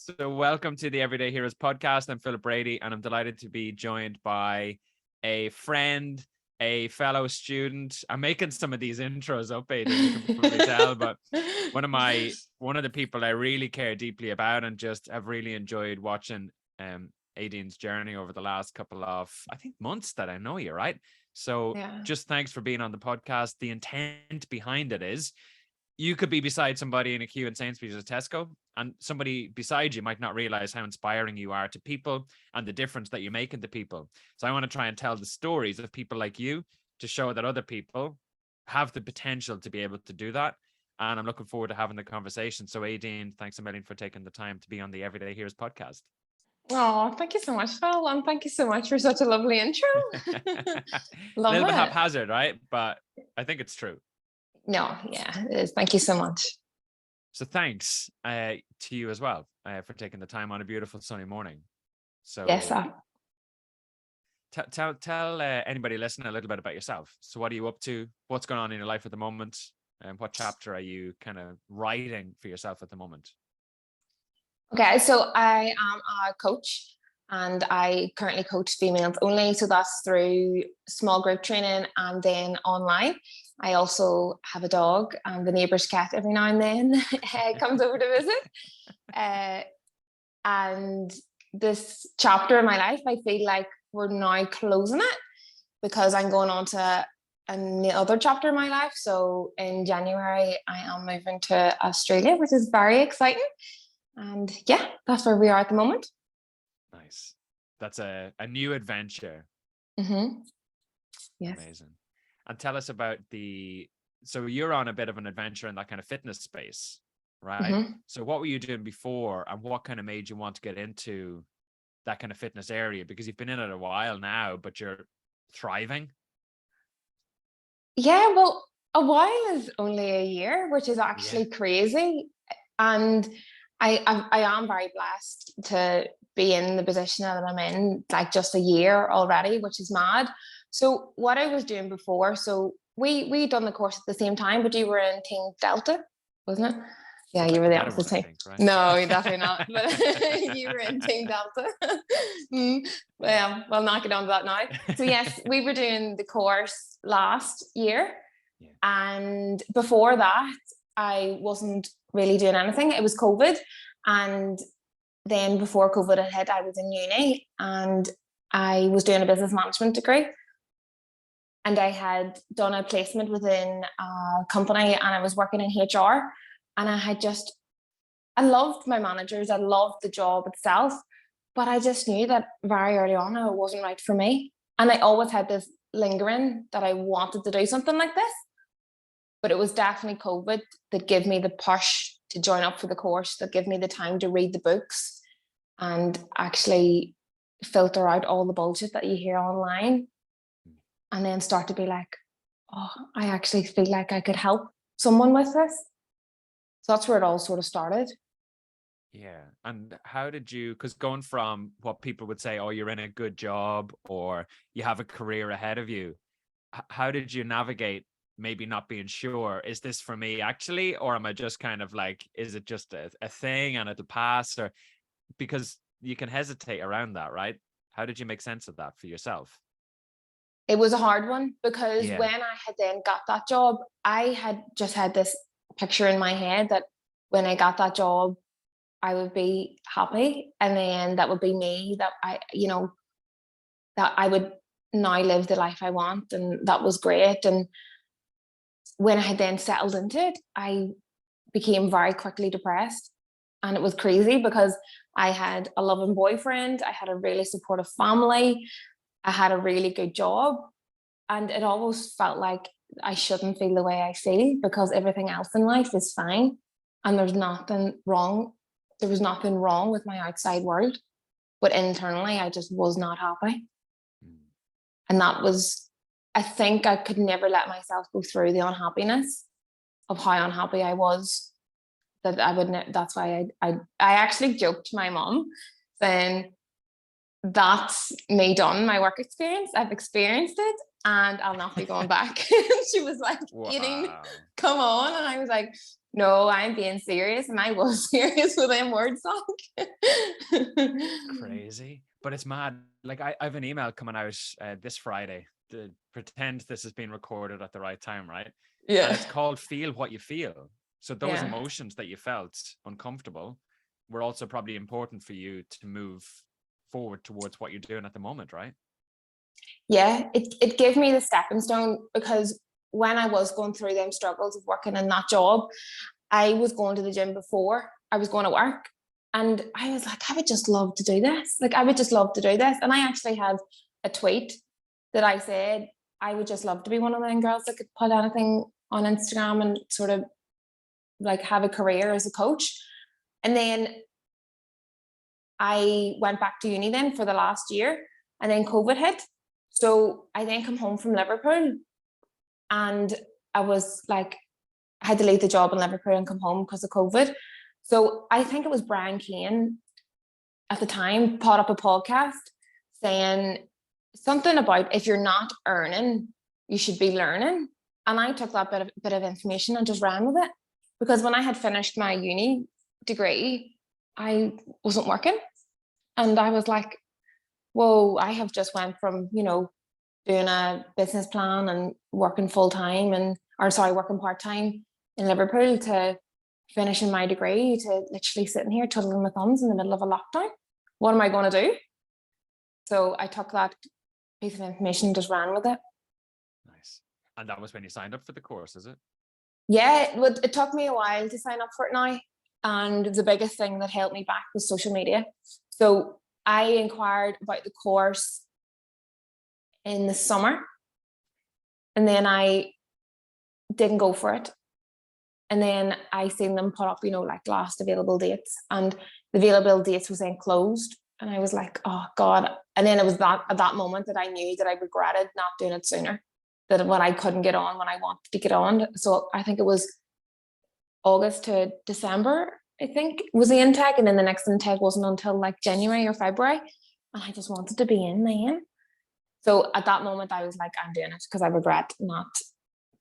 So welcome to the Everyday Heroes podcast. I'm Philip Brady, and I'm delighted to be joined by a friend, a fellow student. I'm making some of these intros up, Aideen, you can probably tell, but one of the people I really care deeply about and just have really enjoyed watching Aideen's journey over the last couple of, I think, months that I know you, right? So just thanks for being on the podcast. The intent behind it is you could be beside somebody in a queue in Sainsbury's or Tesco, and somebody beside you might not realize how inspiring you are to people and the difference that you make into people. So I want to try and tell the stories of people like you to show that other people have the potential to be able to do that. And I'm looking forward to having the conversation. So Aideen, thanks a million for taking the time to be on the Everyday Heroes podcast. Oh, thank you so much, Phil. And thank you so much for such a lovely intro. A Love little bit it. haphazard, right? But I think it's true. No, yeah, it is. Thank you so much. So thanks to you as well for taking the time on a beautiful sunny morning. So yes, tell anybody listening a little bit about yourself. So what are you up to? What's going on in your life at the moment? And what chapter are you kind of writing for yourself at the moment? Okay, so I am a coach and I currently coach females only. So that's through small group training and then online. I also have a dog, and the neighbour's cat every now and then comes over to visit. And this chapter in my life, I feel like we're now closing it because I'm going on to another chapter in my life. So in January, I am moving to Australia, which is very exciting. And yeah, that's where we are at the moment. Nice. That's a new adventure. Mm-hmm. Yes. Amazing. And tell us about so you're on a bit of an adventure in that kind of fitness space, right? Mm-hmm. So what were you doing before, and what kind of made you want to get into that kind of fitness area? Because you've been in it a while now, but you're thriving. Yeah, well, a while is only a year, which is actually crazy. And I am very blessed to be in the position that I'm in, like just a year already, which is mad. So what I was doing before, so we done the course at the same time, but you were in Team Delta, wasn't it? Yeah, you were the opposite team. Right? No, you're definitely not. But you were in Team Delta. Well, not get on to that now. So yes, we were doing the course last year. Yeah. And before that, I wasn't really doing anything. It was COVID. And then before COVID had hit, I was in uni and I was doing a business management degree. And I had done a placement within a company and I was working in HR. And I loved my managers. I loved the job itself. But I just knew that very early on, it wasn't right for me. And I always had this lingering that I wanted to do something like this. But it was definitely COVID that gave me the push to join up for the course, that gave me the time to read the books and actually filter out all the bullshit that you hear online. And then start to be like, oh, I actually feel like I could help someone with this. So that's where it all sort of started. Yeah. And how did you, because going from what people would say, oh, you're in a good job or you have a career ahead of you, how did you navigate maybe not being sure, is this for me actually, or am I just kind of like, is it just a thing and it'll pass? Or because you can hesitate around that, right? How did you make sense of that for yourself? It was a hard one because when I had then got that job, I had just had this picture in my head that when I got that job, I would be happy. And then that would be me, that that I would now live the life I want. And that was great. And when I had then settled into it, I became very quickly depressed. And it was crazy because I had a loving boyfriend. I had a really supportive family. I had a really good job, and it always felt like I shouldn't feel the way I feel because everything else in life is fine and there's nothing wrong. There was nothing wrong with my outside world, but internally I just was not happy. And that was, I think I could never let myself go through the unhappiness of how unhappy I was, that I would, that's why I actually joked to my mom saying, that's me done, my work experience. I've experienced it and I'll not be going back. She was like, wow. Aideen, come on. And I was like, No, I'm being serious, and I was serious with them words. It's crazy, but it's mad. Like I have an email coming out this Friday. To pretend this is being recorded at the right time, right? And Yeah. it's called "Feel What You Feel." So those Yeah. emotions that you felt uncomfortable were also probably important for you to move forward towards what you're doing at the moment, right? Yeah, it gave me the stepping stone, because when I was going through them struggles of working in that job, I was going to the gym before I was going to work. And I was like, I would just love to do this. Like, I would just love to do this. And I actually had a tweet that I said, I would just love to be one of them girls that could put anything on Instagram and sort of like have a career as a coach. And then I went back to uni then for the last year, and then COVID hit. So I then come home from Liverpool, and I was like, I had to leave the job in Liverpool and come home because of COVID. So I think it was Brian Kane at the time put up a podcast saying something about, if you're not earning, you should be learning. And I took that bit of information and just ran with it. Because when I had finished my uni degree, I wasn't working. And I was like, whoa, I have just went from, doing a business plan and working full time working part time in Liverpool, to finishing my degree, to literally sitting here twiddling my thumbs in the middle of a lockdown. What am I going to do? So I took that piece of information and just ran with it. Nice. And that was when you signed up for the course, is it? Yeah, it took me a while to sign up for it now. And the biggest thing that held me back was social media. So I inquired about the course in the summer, and then I didn't go for it. And then I seen them put up, like last available dates, and the available dates was then closed. And I was like, oh God. And then it was that at that moment that I knew that I regretted not doing it sooner. That when I couldn't get on when I wanted to get on. So I think it was August to December, I think, was the intake. And then the next intake wasn't until like January or February. And I just wanted to be in then. So at that moment I was like, I'm doing it, because I regret not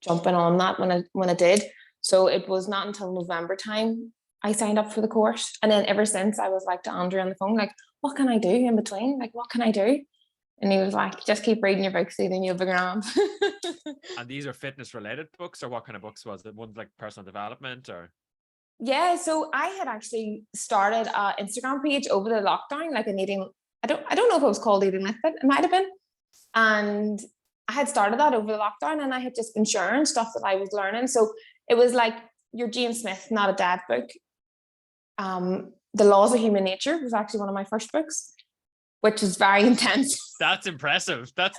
jumping on that when I did. So it was not until November time I signed up for the course. And then ever since, I was like to Andrew on the phone, like, what can I do in between? Like, what can I do? And he was like, just keep reading your books, then you'll be grand. And these are fitness related books, or what kind of books was it? Ones like personal development, or? Yeah, so I had actually started an Instagram page over the lockdown, like an eating, I don't know if it was called Aideen Litter, it might have been. And I had started that over the lockdown, and I had just been sharing stuff that I was learning. So it was like your James Smith, Not a Dad book. The Laws of Human Nature was actually one of my first books, which is very intense. That's impressive. That's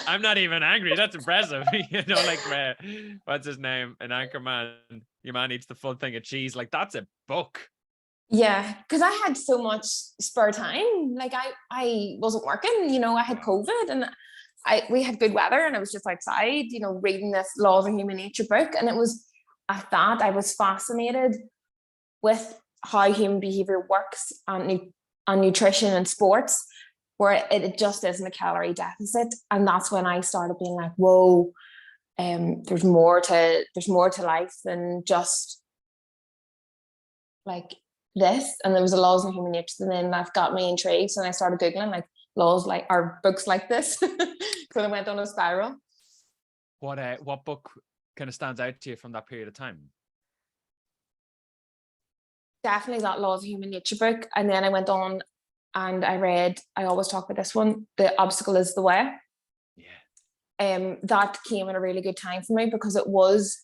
I'm not even angry. That's impressive. Like what's his name? An Anchorman. Your man eats the full thing of cheese. Like, that's a book. Yeah, because I had so much spare time. Like I wasn't working, I had COVID, and we had good weather, and I was just outside, reading this Laws of Human Nature book. And it was at that I was fascinated with how human behavior works, and nutrition and sports, where it just isn't a calorie deficit. And that's when I started being like, whoa, there's more to life than just like this. And there was a Laws of Human Nature, and then that got me intrigued, and I started googling like laws like or books like this. So I went on a spiral. What book kind of stands out to you from that period of time? Definitely that Laws of Human Nature book. And then I went on and I always talk about this one, The Obstacle is the Way. Yeah. That came at a really good time for me, because it was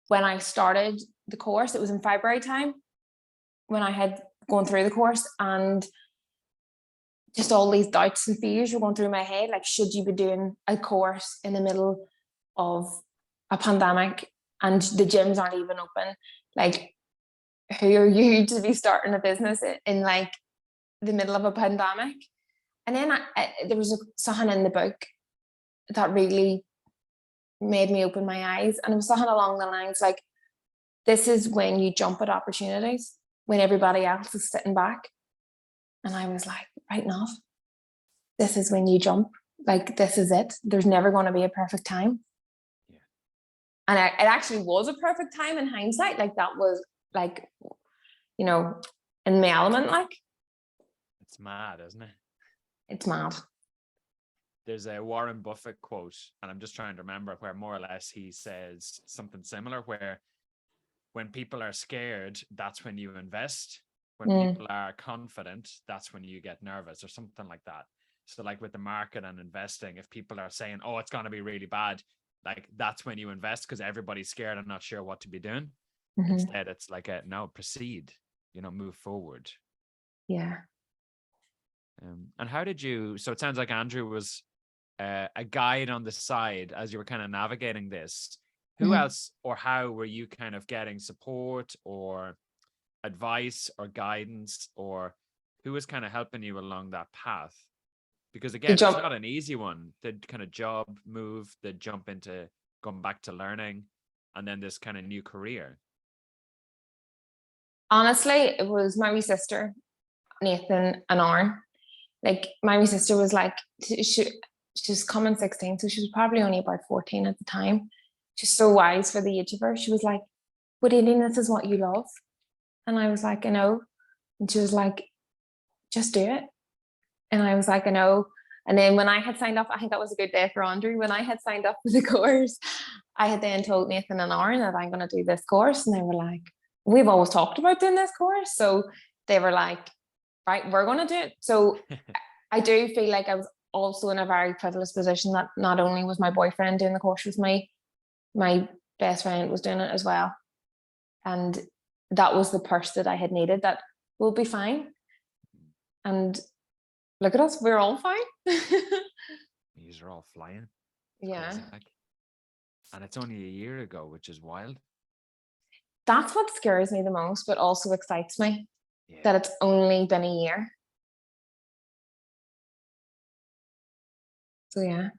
when I started the course. It was in February time when I had gone through the course, and just all these doubts and fears were going through my head. Like, should you be doing a course in the middle of a pandemic and the gyms aren't even open? Like, who are you to be starting a business in like the middle of a pandemic? And then there was something in the book that really made me open my eyes, and it was something along the lines like, this is when you jump at opportunities when everybody else is sitting back. And I was like, right enough, this is when you jump. Like, this is it. There's never going to be a perfect time. Yeah. And it actually was a perfect time in hindsight. Like that was like, you know, in my element, like. It's mad, isn't it? It's mad. There's a Warren Buffett quote, and I'm just trying to remember, where more or less he says something similar, where when people are scared, that's when you invest. When people are confident, that's when you get nervous, or something like that. So like with the market and investing, if people are saying, oh, it's going to be really bad, like that's when you invest, because everybody's scared and not sure what to be doing. Instead, it's like no, proceed, move forward. Yeah. And how did you, so it sounds like Andrew was a guide on the side as you were kind of navigating this. Who else or how were you kind of getting support or advice or guidance, or who was kind of helping you along that path? Because again, it's not an easy one. The kind of job move, the jump into going back to learning, and then this kind of new career. Honestly, it was my wee sister, Nathan and Aaron. Like my wee sister was like, she was coming 16, so she was probably only about 14 at the time. She's so wise for the age of her. She was like, but Aideen, this is what you love. And I was like, I know. And she was like, just do it. And I was like, I know. And then when I had signed up, I think that was a good day for Andrew. When I had signed up for the course, I had then told Nathan and Aaron that I'm going to do this course. And they were like, we've always talked about doing this course. So they were like, right, we're going to do it. So I do feel like I was also in a very privileged position that not only was my boyfriend doing the course with me, my best friend was doing it as well. And that was the push that I had needed, that we'll be fine. And look at us, we're all fine. These are all flying. Yeah. And it's only a year ago, which is wild. That's what scares me the most, but also excites me, that it's only been a year. So yeah.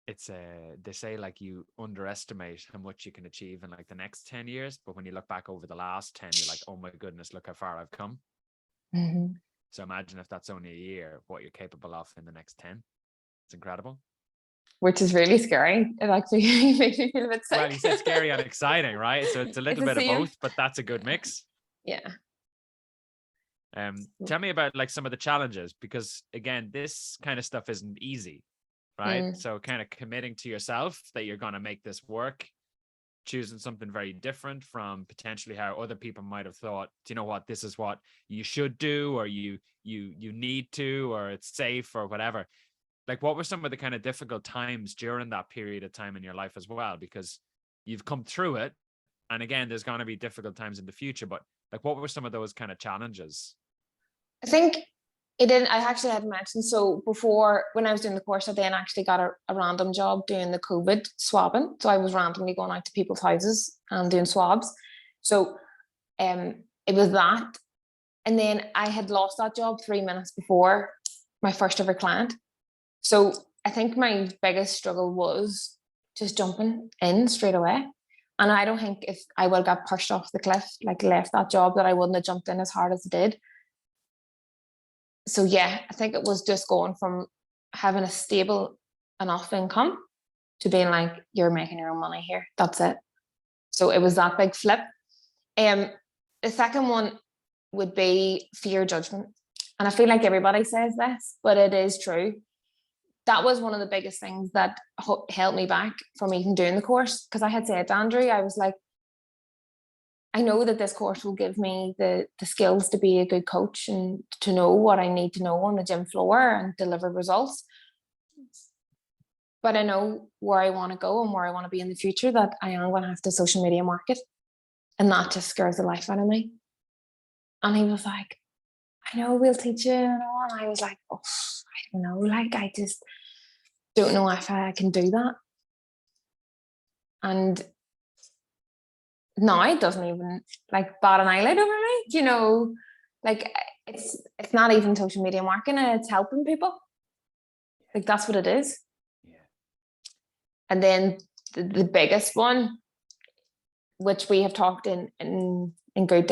It's they say like you underestimate how much you can achieve in like the next 10 years, but when you look back over the last 10, you're like, oh my goodness, look how far I've come. So imagine if that's only a year, what you're capable of in the next 10. It's incredible. Which is really scary. It actually makes me feel a bit sick. Well, you said scary and exciting, right? So it's a little bit of both, but that's a good mix. Yeah. Tell me about like some of the challenges, because again, this kind of stuff isn't easy, right? So kind of committing to yourself that you're going to make this work, choosing something very different from potentially how other people might have thought, do you know what, this is what you should do, or you need to, or it's safe, or whatever. Like, what were some of the kind of difficult times during that period of time in your life as well? Because you've come through it, and again, there's going to be difficult times in the future, but like, what were some of those kind of challenges? I think it didn't, I actually hadn't mentioned, so before, when I was doing the course, I then actually got a random job doing the COVID swabbing. So I was randomly going out to people's houses and doing swabs. So it was that. And then I had lost that job 3 minutes before my first ever client. So I think my biggest struggle was just jumping in straight away. And I don't think if I would have got pushed off the cliff, like left that job, that I wouldn't have jumped in as hard as I did. So yeah, I think it was just going from having a stable enough income to being like, you're making your own money here. That's it. So it was that big flip. The second one would be fear judgment. And I feel like everybody says this, but it is true. That was one of the biggest things that held me back from even doing the course. Because I had said to Andrew, I was like, I know that this course will give me the skills to be a good coach and to know what I need to know on the gym floor and deliver results. But I know where I want to go and where I want to be in the future, that I am going to have to social media market. And that just scares the life out of me. And he was like, I know, we'll teach you. And I was like, oh, I don't know. Like, I just don't know if I can do that. And now it doesn't even like bat an eyelid over me, you know, like it's not even social media marketing, it's helping people. Like that's what it is. Yeah. And then the biggest one, which we have talked in good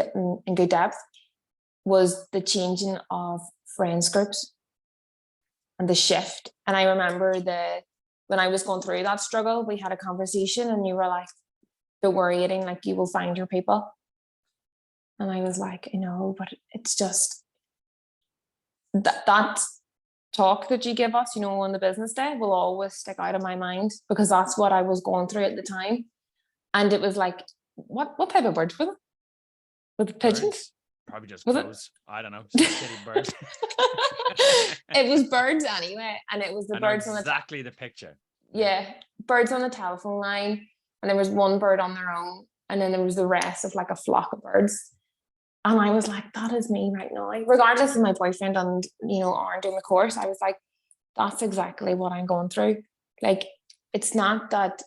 depth, was the changing of friends groups and the shift. And I remember when I was going through that struggle, we had a conversation and you were like, don't worry, Aideen, like you will find your people. And I was like, I know, but it's just that talk that you give us, on the business day will always stick out of my mind, because that's what I was going through at the time. And it was like, what type of birds were they? Were the pigeons? Probably just was crows. I don't know. Some shitty birds. It was birds anyway. And it was the birds on exactly the picture. Yeah, birds on the telephone line. And there was one bird on their own. And then there was the rest of like a flock of birds. And I was like, that is me right now. Regardless of my boyfriend and, Aaron doing the course, I was like, that's exactly what I'm going through. Like, it's not that,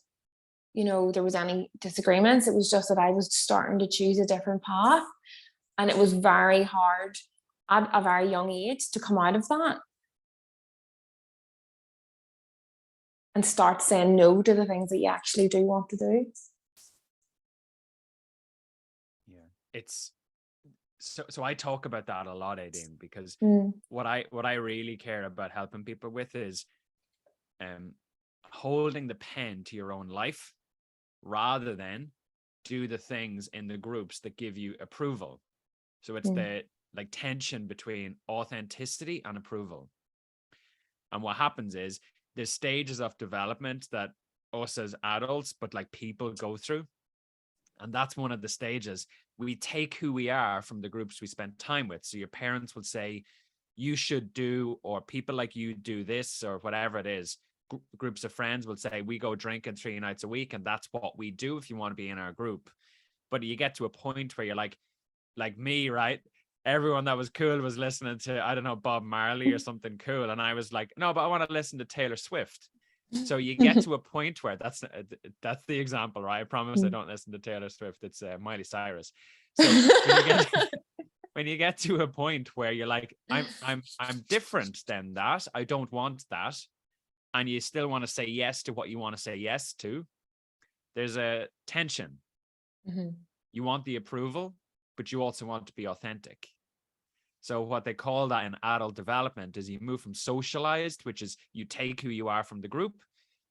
there was any disagreements. It was just that I was starting to choose a different path. And it was very hard at a very young age to come out of that and start saying no to the things that you actually do want to do. Yeah, it's so I talk about that a lot, Aideen, because what I really care about helping people with is holding the pen to your own life rather than do the things in the groups that give you approval. So it's the like tension between authenticity and approval. And what happens is there's stages of development that us as adults, but like people go through. And that's one of the stages. We take who we are from the groups we spend time with. So your parents will say, you should do, or people like you do this, or whatever it is. Groups of friends will say, we go drinking 3 nights a week, and that's what we do if you want to be in our group. But you get to a point where you're like me, right? Everyone that was cool was listening to, I don't know, Bob Marley or something cool. And I was like, no, but I want to listen to Taylor Swift. So you get to a point where that's the example, right? I promise I don't listen to Taylor Swift. It's Miley Cyrus. So when you get to a point where you're like, I'm different than that. I don't want that. And you still want to say yes to what you want to say yes to. There's a tension. You want the approval, but you also want to be authentic. So what they call that in adult development is you move from socialized, which is you take who you are from the group,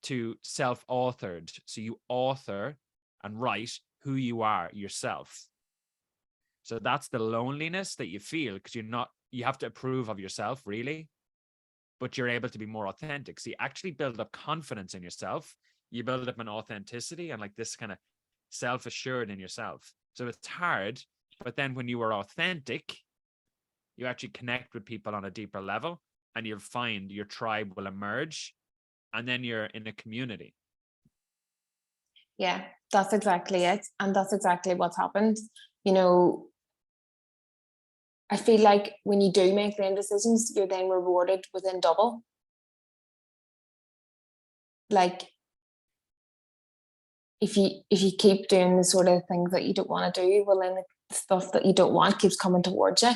to self-authored. So you author and write who you are yourself. So that's the loneliness that you feel because you have to approve of yourself, really, but you're able to be more authentic. So you actually build up confidence in yourself. You build up an authenticity and like this kind of self-assured in yourself. So it's hard, but then when you are authentic, you actually connect with people on a deeper level and you'll find your tribe will emerge and then you're in a community. Yeah, that's exactly it. And that's exactly what's happened. I feel like when you do make then decisions, you're then rewarded within double. Like if you keep doing the sort of things that you don't want to do, well then the stuff that you don't want keeps coming towards you.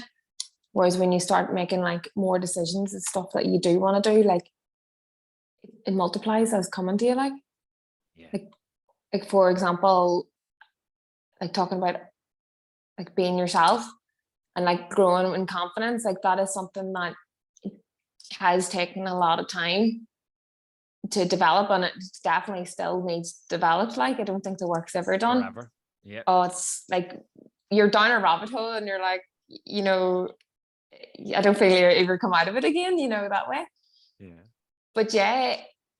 Whereas when you start making like more decisions and stuff that you do want to do, like it multiplies as coming to you. Like, yeah. like for example, like talking about like being yourself and like growing in confidence, like that is something that has taken a lot of time to develop, and it definitely still needs developed. Like I don't think the work's ever done. Forever. Yeah. Oh, it's like you're down a rabbit hole and you're like, I don't feel you ever come out of it again, that way. Yeah. But yeah,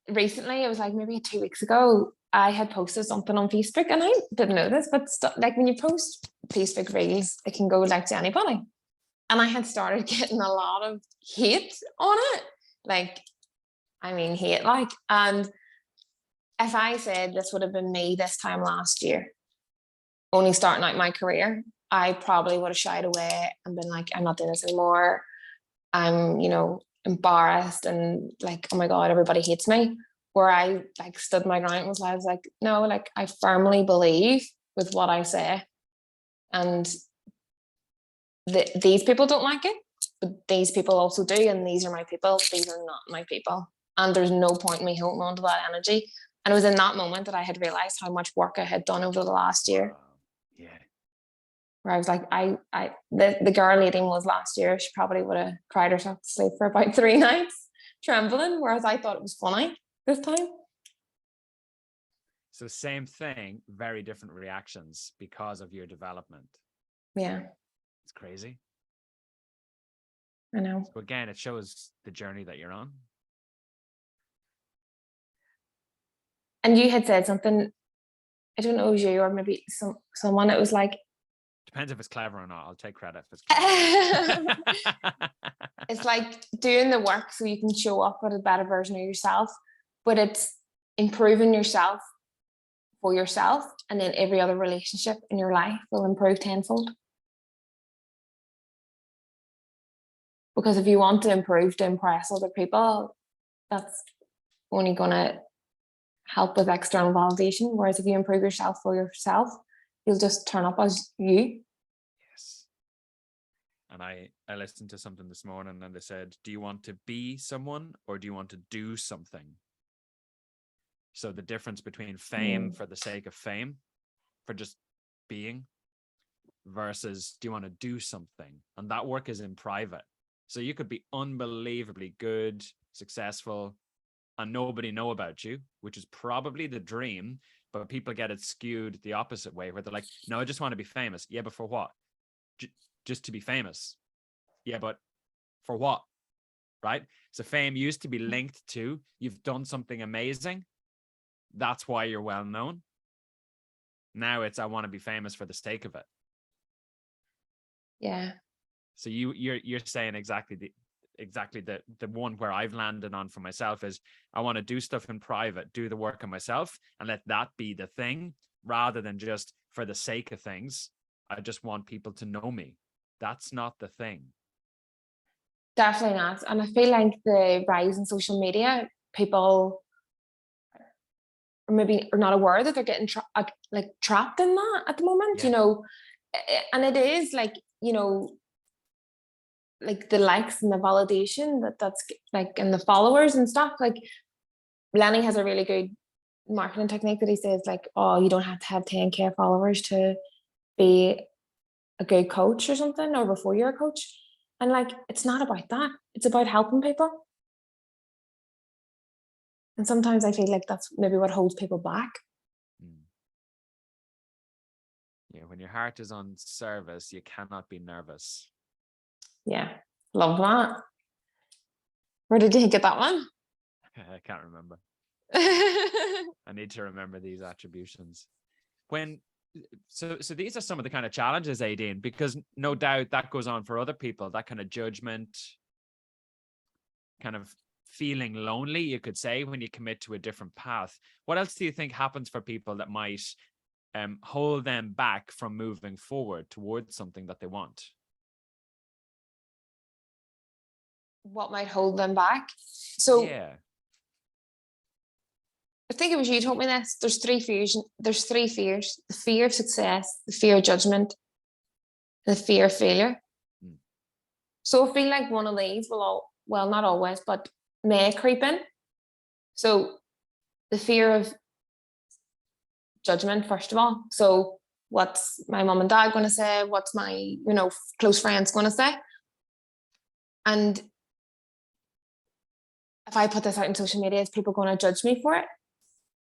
recently, it was like maybe 2 weeks ago, I had posted something on Facebook, and I didn't know this, but like when you post Facebook reels, it can go like to anybody. And I had started getting a lot of hate on it. Like, I mean, hate, like, and if I said this would have been me this time last year, only starting out my career, I probably would have shied away and been like, I'm not doing this anymore. I'm, embarrassed and like, oh my God, everybody hates me. Where I like stood my ground and I was like, no, like I firmly believe with what I say. And these people don't like it, but these people also do. And these are my people. These are not my people. And there's no point in me holding on to that energy. And it was in that moment that I had realized how much work I had done over the last year. Yeah. Where I was like, the girl Aideen was last year. She probably would have cried herself to sleep for about 3 nights, trembling. Whereas I thought it was funny this time. So same thing, very different reactions because of your development. Yeah, It's crazy. I know. So again, it shows the journey that you're on. And you had said something, I don't know if it was you or maybe someone, it was like, Depends if it's clever or not. I'll take credit if it's clever. it's like doing the work so you can show up with a better version of yourself, but it's improving yourself for yourself, and then every other relationship in your life will improve tenfold. Because if you want to improve to impress other people, that's only going to help with external validation. Whereas if you improve yourself for yourself, you'll just turn up as you. Yes. And I listened to something this morning and they said, do you want to be someone or do you want to do something? So the difference between fame for the sake of fame, for just being, versus do you want to do something? And that work is in private. So you could be unbelievably good, successful, and nobody know about you, which is probably the dream, but people get it skewed the opposite way where they're like, no, I just want to be famous. Yeah, but for what? Just to be famous. Yeah, but for what? Right? So fame used to be linked to you've done something amazing. That's why you're well known. Now it's I want to be famous for the sake of it. Yeah. So you're saying exactly the one where I've landed on for myself is I want to do stuff in private, do the work on myself, and let that be the thing rather than just for the sake of things. I just want people to know me. That's not the thing. Definitely not. And I feel like the rise in social media, people maybe are not aware that they're getting like trapped in that at the moment, Yeah. and it is like, like the likes and the validation that's like, and the followers and stuff. Like Lenny has a really good marketing technique that he says like, oh, you don't have to have 10K followers to be a good coach or something, or before you're a coach. And like, it's not about that. It's about helping people. And sometimes I feel like that's maybe what holds people back. Yeah, when your heart is on service, you cannot be nervous. Yeah, love that. Where did you get that one? I can't remember. I need to remember these attributions. So these are some of the kind of challenges, Aideen, because no doubt that goes on for other people, that kind of judgment, kind of feeling lonely, you could say, when you commit to a different path. What else do you think happens for people that might hold them back from moving forward towards something that they want? What might hold them back? So yeah, I think it was you told me this. There's three fears. There's three fears: the fear of success, the fear of judgment, and the fear of failure. So I feel like one of these well, not always, but may creep in. So the fear of judgment, first of all. So what's my mom and dad going to say? What's my, close friends going to say? And if I put this out in social media, is people going to judge me for it?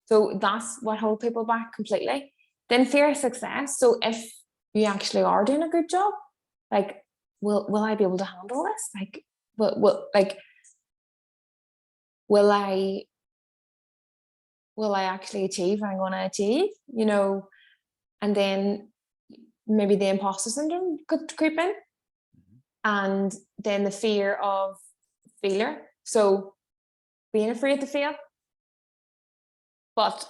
So that's what holds people back completely. Then fear of success. So if you actually are doing a good job, like, will I be able to handle this? Like, will I actually achieve what I'm going to achieve? And then maybe the imposter syndrome could creep in, and then the fear of failure. So being afraid to fail, but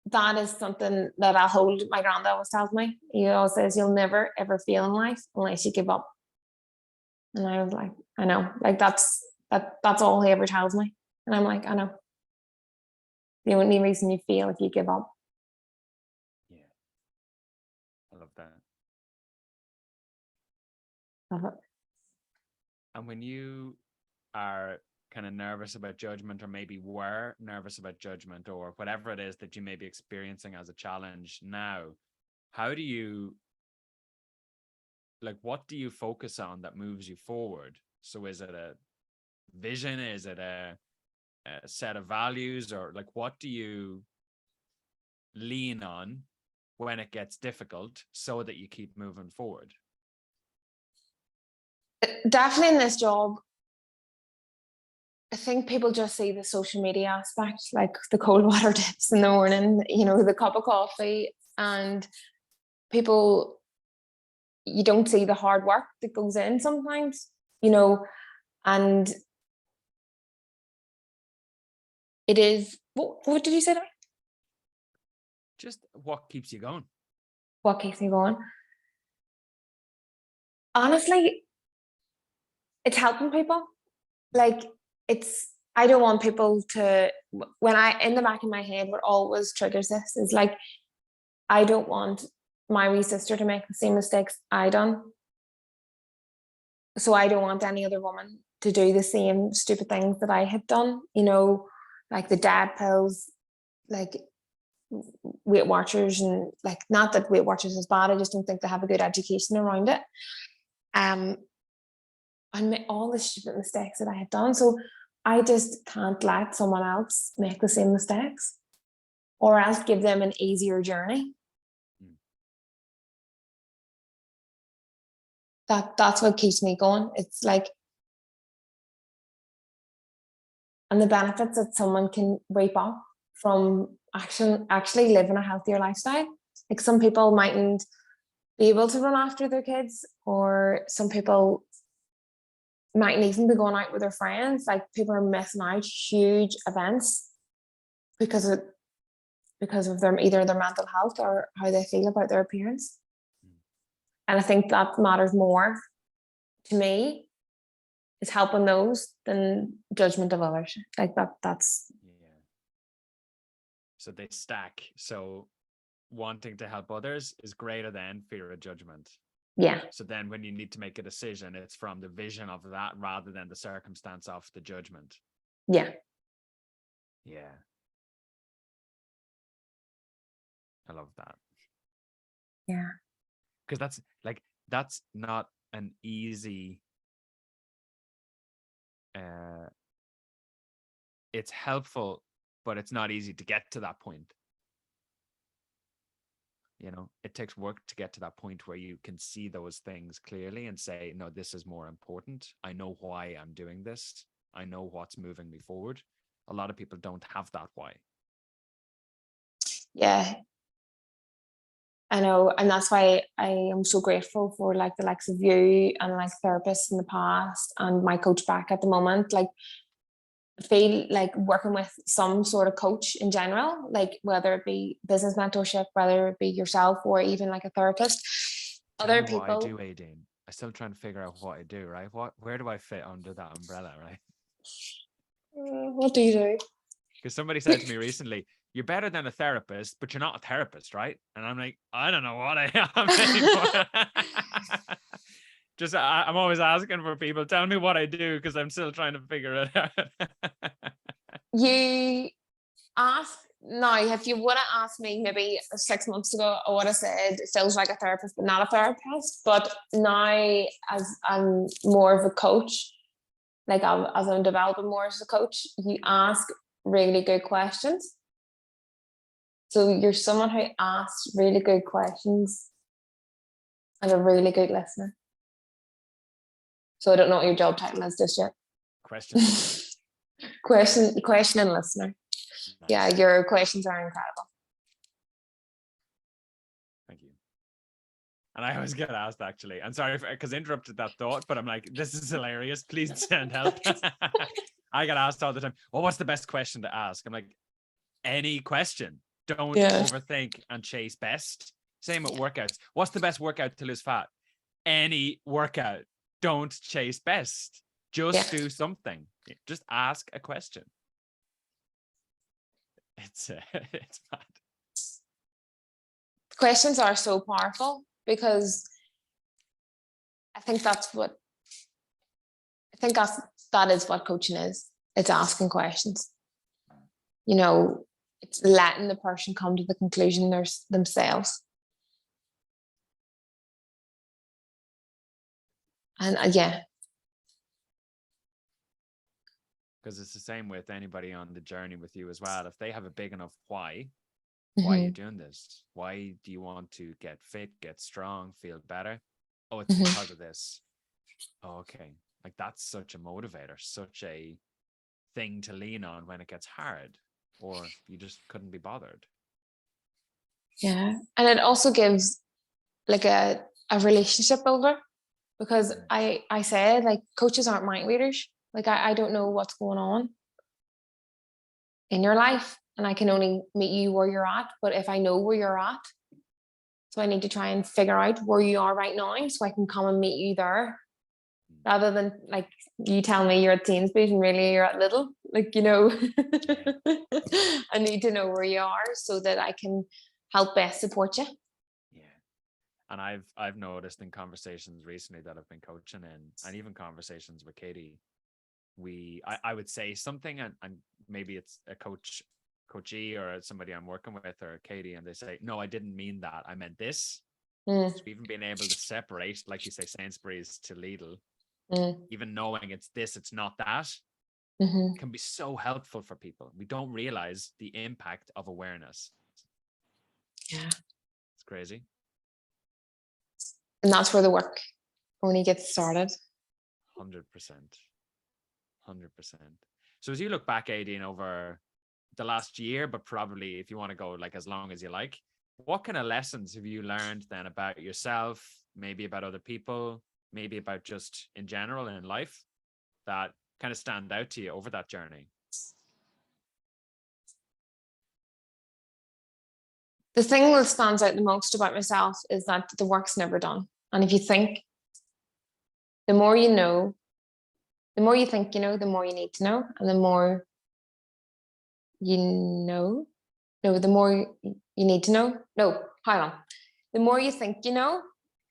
that is something that I hold. My granddad always tells me. He always says, "You'll never ever fail in life unless you give up." And I was like, I know, like that's all he ever tells me. And I'm like, I know. The only reason you fail if you give up. Yeah, I love that. Love it. And when you are kind of nervous about judgment, or maybe were nervous about judgment, or whatever it is that you may be experiencing as a challenge now, how do you, like, what do you focus on that moves you forward? So is it a vision? Is it a set of values, or like what do you lean on when it gets difficult so that you keep moving forward? Definitely in this job, I think people just see the social media aspect, like the cold water dips in the morning, the cup of coffee, and people, you don't see the hard work that goes in sometimes, and it is, what did you say to me? Just what keeps you going? What keeps me going? Honestly, it's helping people. Like, I don't want people to, in the back of my head, what always triggers this is like, I don't want my wee sister to make the same mistakes I done. So I don't want any other woman to do the same stupid things that I had done, like the dad pills, like Weight Watchers, and like, not that Weight Watchers is bad, I just don't think they have a good education around it. And all the stupid mistakes that I had done. So I just can't let someone else make the same mistakes, or else give them an easier journey. That's what keeps me going. It's like, and the benefits that someone can reap up from actually living a healthier lifestyle. Like, some people mightn't be able to run after their kids, or some people mightn't even be going out with their friends. Like, people are missing out huge events because of either their mental health or how they feel about their appearance. And I think that matters more to me, is helping those than judgment of others. Like that's so they stack. So wanting to help others is greater than fear of judgment. Yeah. So then when you need to make a decision, it's from the vision of that rather than the circumstance of the judgment. Yeah. Yeah. I love that. Yeah. Because that's not an easy, it's helpful, but it's not easy to get to that point. It takes work to get to that point where you can see those things clearly and say, no, this is more important. I know why I'm doing this. I know what's moving me forward. A lot of people don't have that why. Yeah. I know. And that's why I am so grateful for like the likes of you and like therapists in the past and my coach back at the moment. Like, I feel like working with some sort of coach in general, like whether it be business mentorship, whether it be yourself, or even like a therapist. Other people. What I do, Aideen. I'm still trying to figure out what I do, right? Where do I fit under that umbrella, right? What do you do? Because somebody said to me recently, you're better than a therapist, but you're not a therapist, right? And I'm like, I don't know what I am anymore. Just, I'm always asking for people, tell me what I do, because I'm still trying to figure it out. You ask now, if you would have asked me maybe 6 months ago, I would have said it feels like a therapist, but not a therapist. But now, as I'm more of a coach, like as I'm developing more as a coach, you ask really good questions. So you're someone who asks really good questions and a really good listener. So I don't know what your job title is just yet. Question. Question and listener. Nice. Yeah, your questions are incredible. Thank you. And I always get asked, actually. I'm sorry because I interrupted that thought, but I'm like, this is hilarious. Please send help. I get asked all the time, well, what's the best question to ask? I'm like, any question. Don't overthink and chase best. Same with workouts. What's the best workout to lose fat? Any workout. Don't chase best. Just do something. Just ask a question. It's mad. Questions are so powerful because I think that is what coaching is. It's asking questions. It's letting the person come to the conclusion themselves. And because Because it's the same with anybody on the journey with you as well. If they have a big enough why are you doing this? Why do you want to get fit, get strong, feel better? Oh, it's because of this. Oh, okay. Like that's such a motivator, such a thing to lean on when it gets hard or you just couldn't be bothered. Yeah. And it also gives like a relationship builder, because I said like coaches aren't mind readers. Like I don't know what's going on in your life, and I can only meet you where you're at. But if I know where you're at, so I need to try and figure out where you are right now so I can come and meet you there, rather than like you tell me you're at Sainsbury's and really you're at Little. Like, you know, I need to know where you are so that I can help best support you. Yeah. And I've noticed in conversations recently that I've been coaching in, and even conversations with Katie, I would say something and maybe it's a coachee or somebody I'm working with or Katie, and they say, no, I didn't mean that. I meant this. So even being able to separate, like you say, Sainsbury's to Lidl, even knowing it's this, it's not that, can be so helpful for people. We don't realize the impact of awareness. Yeah. It's crazy. And that's where the work only gets started. 100%. 100%. So as you look back, Aideen, over the last year, but probably if you want to go like as long as you like, what kind of lessons have you learned then about yourself, maybe about other people, maybe about just in general and in life that kind of stand out to you over that journey? The thing that stands out the most about myself is that the work's never done. And if you think, the more you know, the more you think you know, the more you need to know. And the more you know, no, the more you need to know. No, hold on. The more you think you know,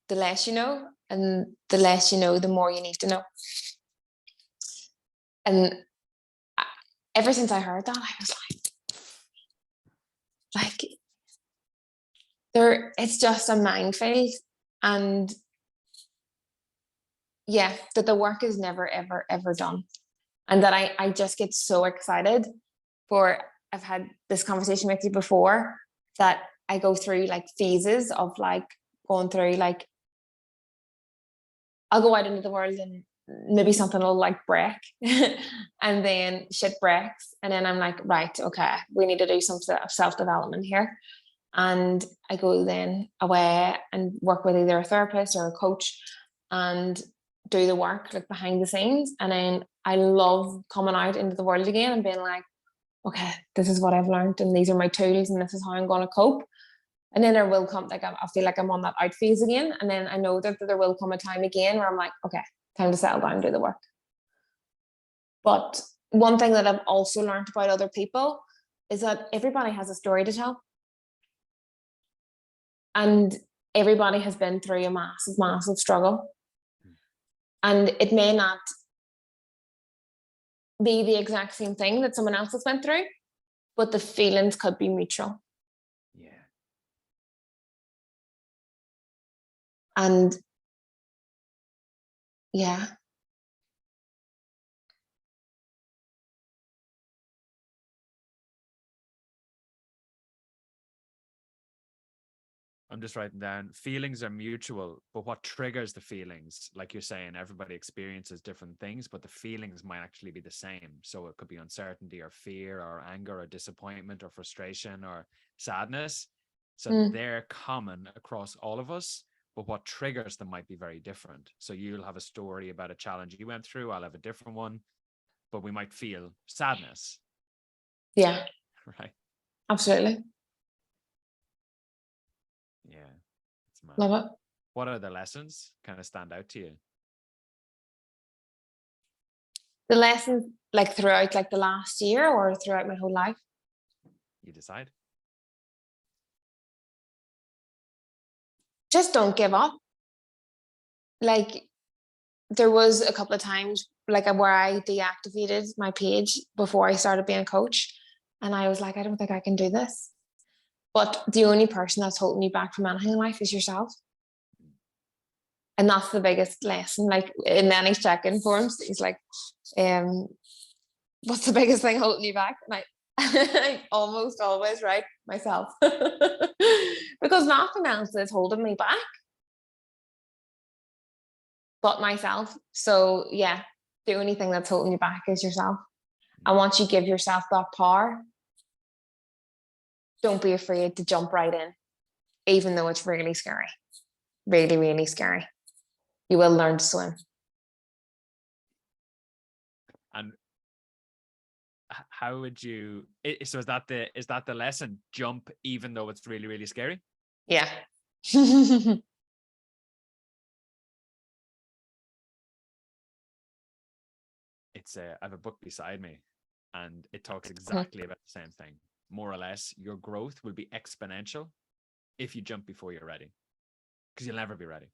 the less you know. And the less you know, the more you need to know. And ever since I heard that, I was like, it's just a minefield. And yeah, that the work is never, ever, ever done. And that I just get so excited for, I've had this conversation with you before, that I go through like phases of like going through like, I'll go out into the world and maybe something will like break and then shit breaks. And then I'm like, right, okay, we need to do some self-development here. And I go then away and work with either a therapist or a coach and do the work like behind the scenes. And then I love coming out into the world again and being like, okay, this is what I've learned and these are my tools and this is how I'm going to cope. And then there will come, like, I feel like I'm on that out phase again. And then I know that there will come a time again where I'm like, okay, time to settle down and do the work. But one thing that I've also learned about other people is that everybody has a story to tell. And everybody has been through a massive, massive struggle. And it may not be the exact same thing that someone else has went through, but the feelings could be mutual. Yeah. And yeah. I'm just writing down, feelings are mutual, but what triggers the feelings? Like you're saying, everybody experiences different things, but the feelings might actually be the same. So it could be uncertainty or fear or anger or disappointment or frustration or sadness. So they're common across all of us, but what triggers them might be very different. So you'll have a story about a challenge you went through. I'll have a different one, but we might feel sadness. Yeah. Right. Absolutely. Yeah. It's mad. Love it. What are the lessons kind of stand out to you? The lessons like throughout like the last year or throughout my whole life? You decide. Just don't give up. Like there was a couple of times like where I deactivated my page before I started being a coach. And I was like, I don't think I can do this. But the only person that's holding you back from anything in life is yourself. And that's the biggest lesson. Like in any check-in forms, it's like, what's the biggest thing holding you back? And I almost always write myself because nothing else is holding me back but myself. So yeah, the only thing that's holding you back is yourself. And once you give yourself that power, don't be afraid to jump right in, even though it's really scary. Really, really scary. You will learn to swim. And how would you, so is that the lesson? Jump even though it's really, really scary? Yeah. I have a book beside me and it talks exactly about the same thing. More or less, your growth will be exponential if you jump before you're ready, because you'll never be ready.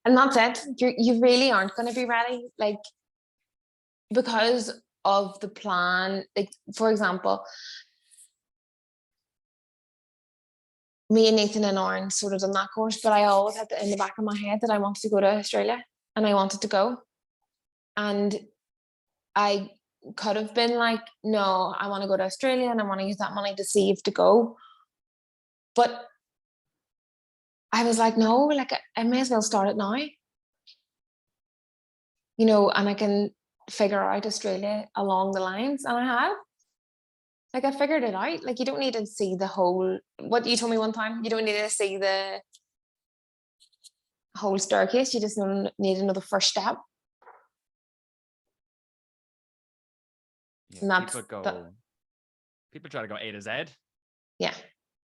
And that's it. You really aren't going to be ready. Like, because of the plan, like, for example, me and Nathan and Oren sort of done that course, but I always had in the back of my head that I wanted to go to Australia and I wanted to go. And I could have been like, no, I want to go to Australia and I want to use that money to save to go. But I was like, no, like I may as well start it now. You know, and I can figure out Australia along the lines. And I have. Like I figured it out. Like you don't need to see the whole, what you told me one time, you don't need to see the whole staircase. You just need to know the first step. Yeah, people try to go A to Z. Yeah.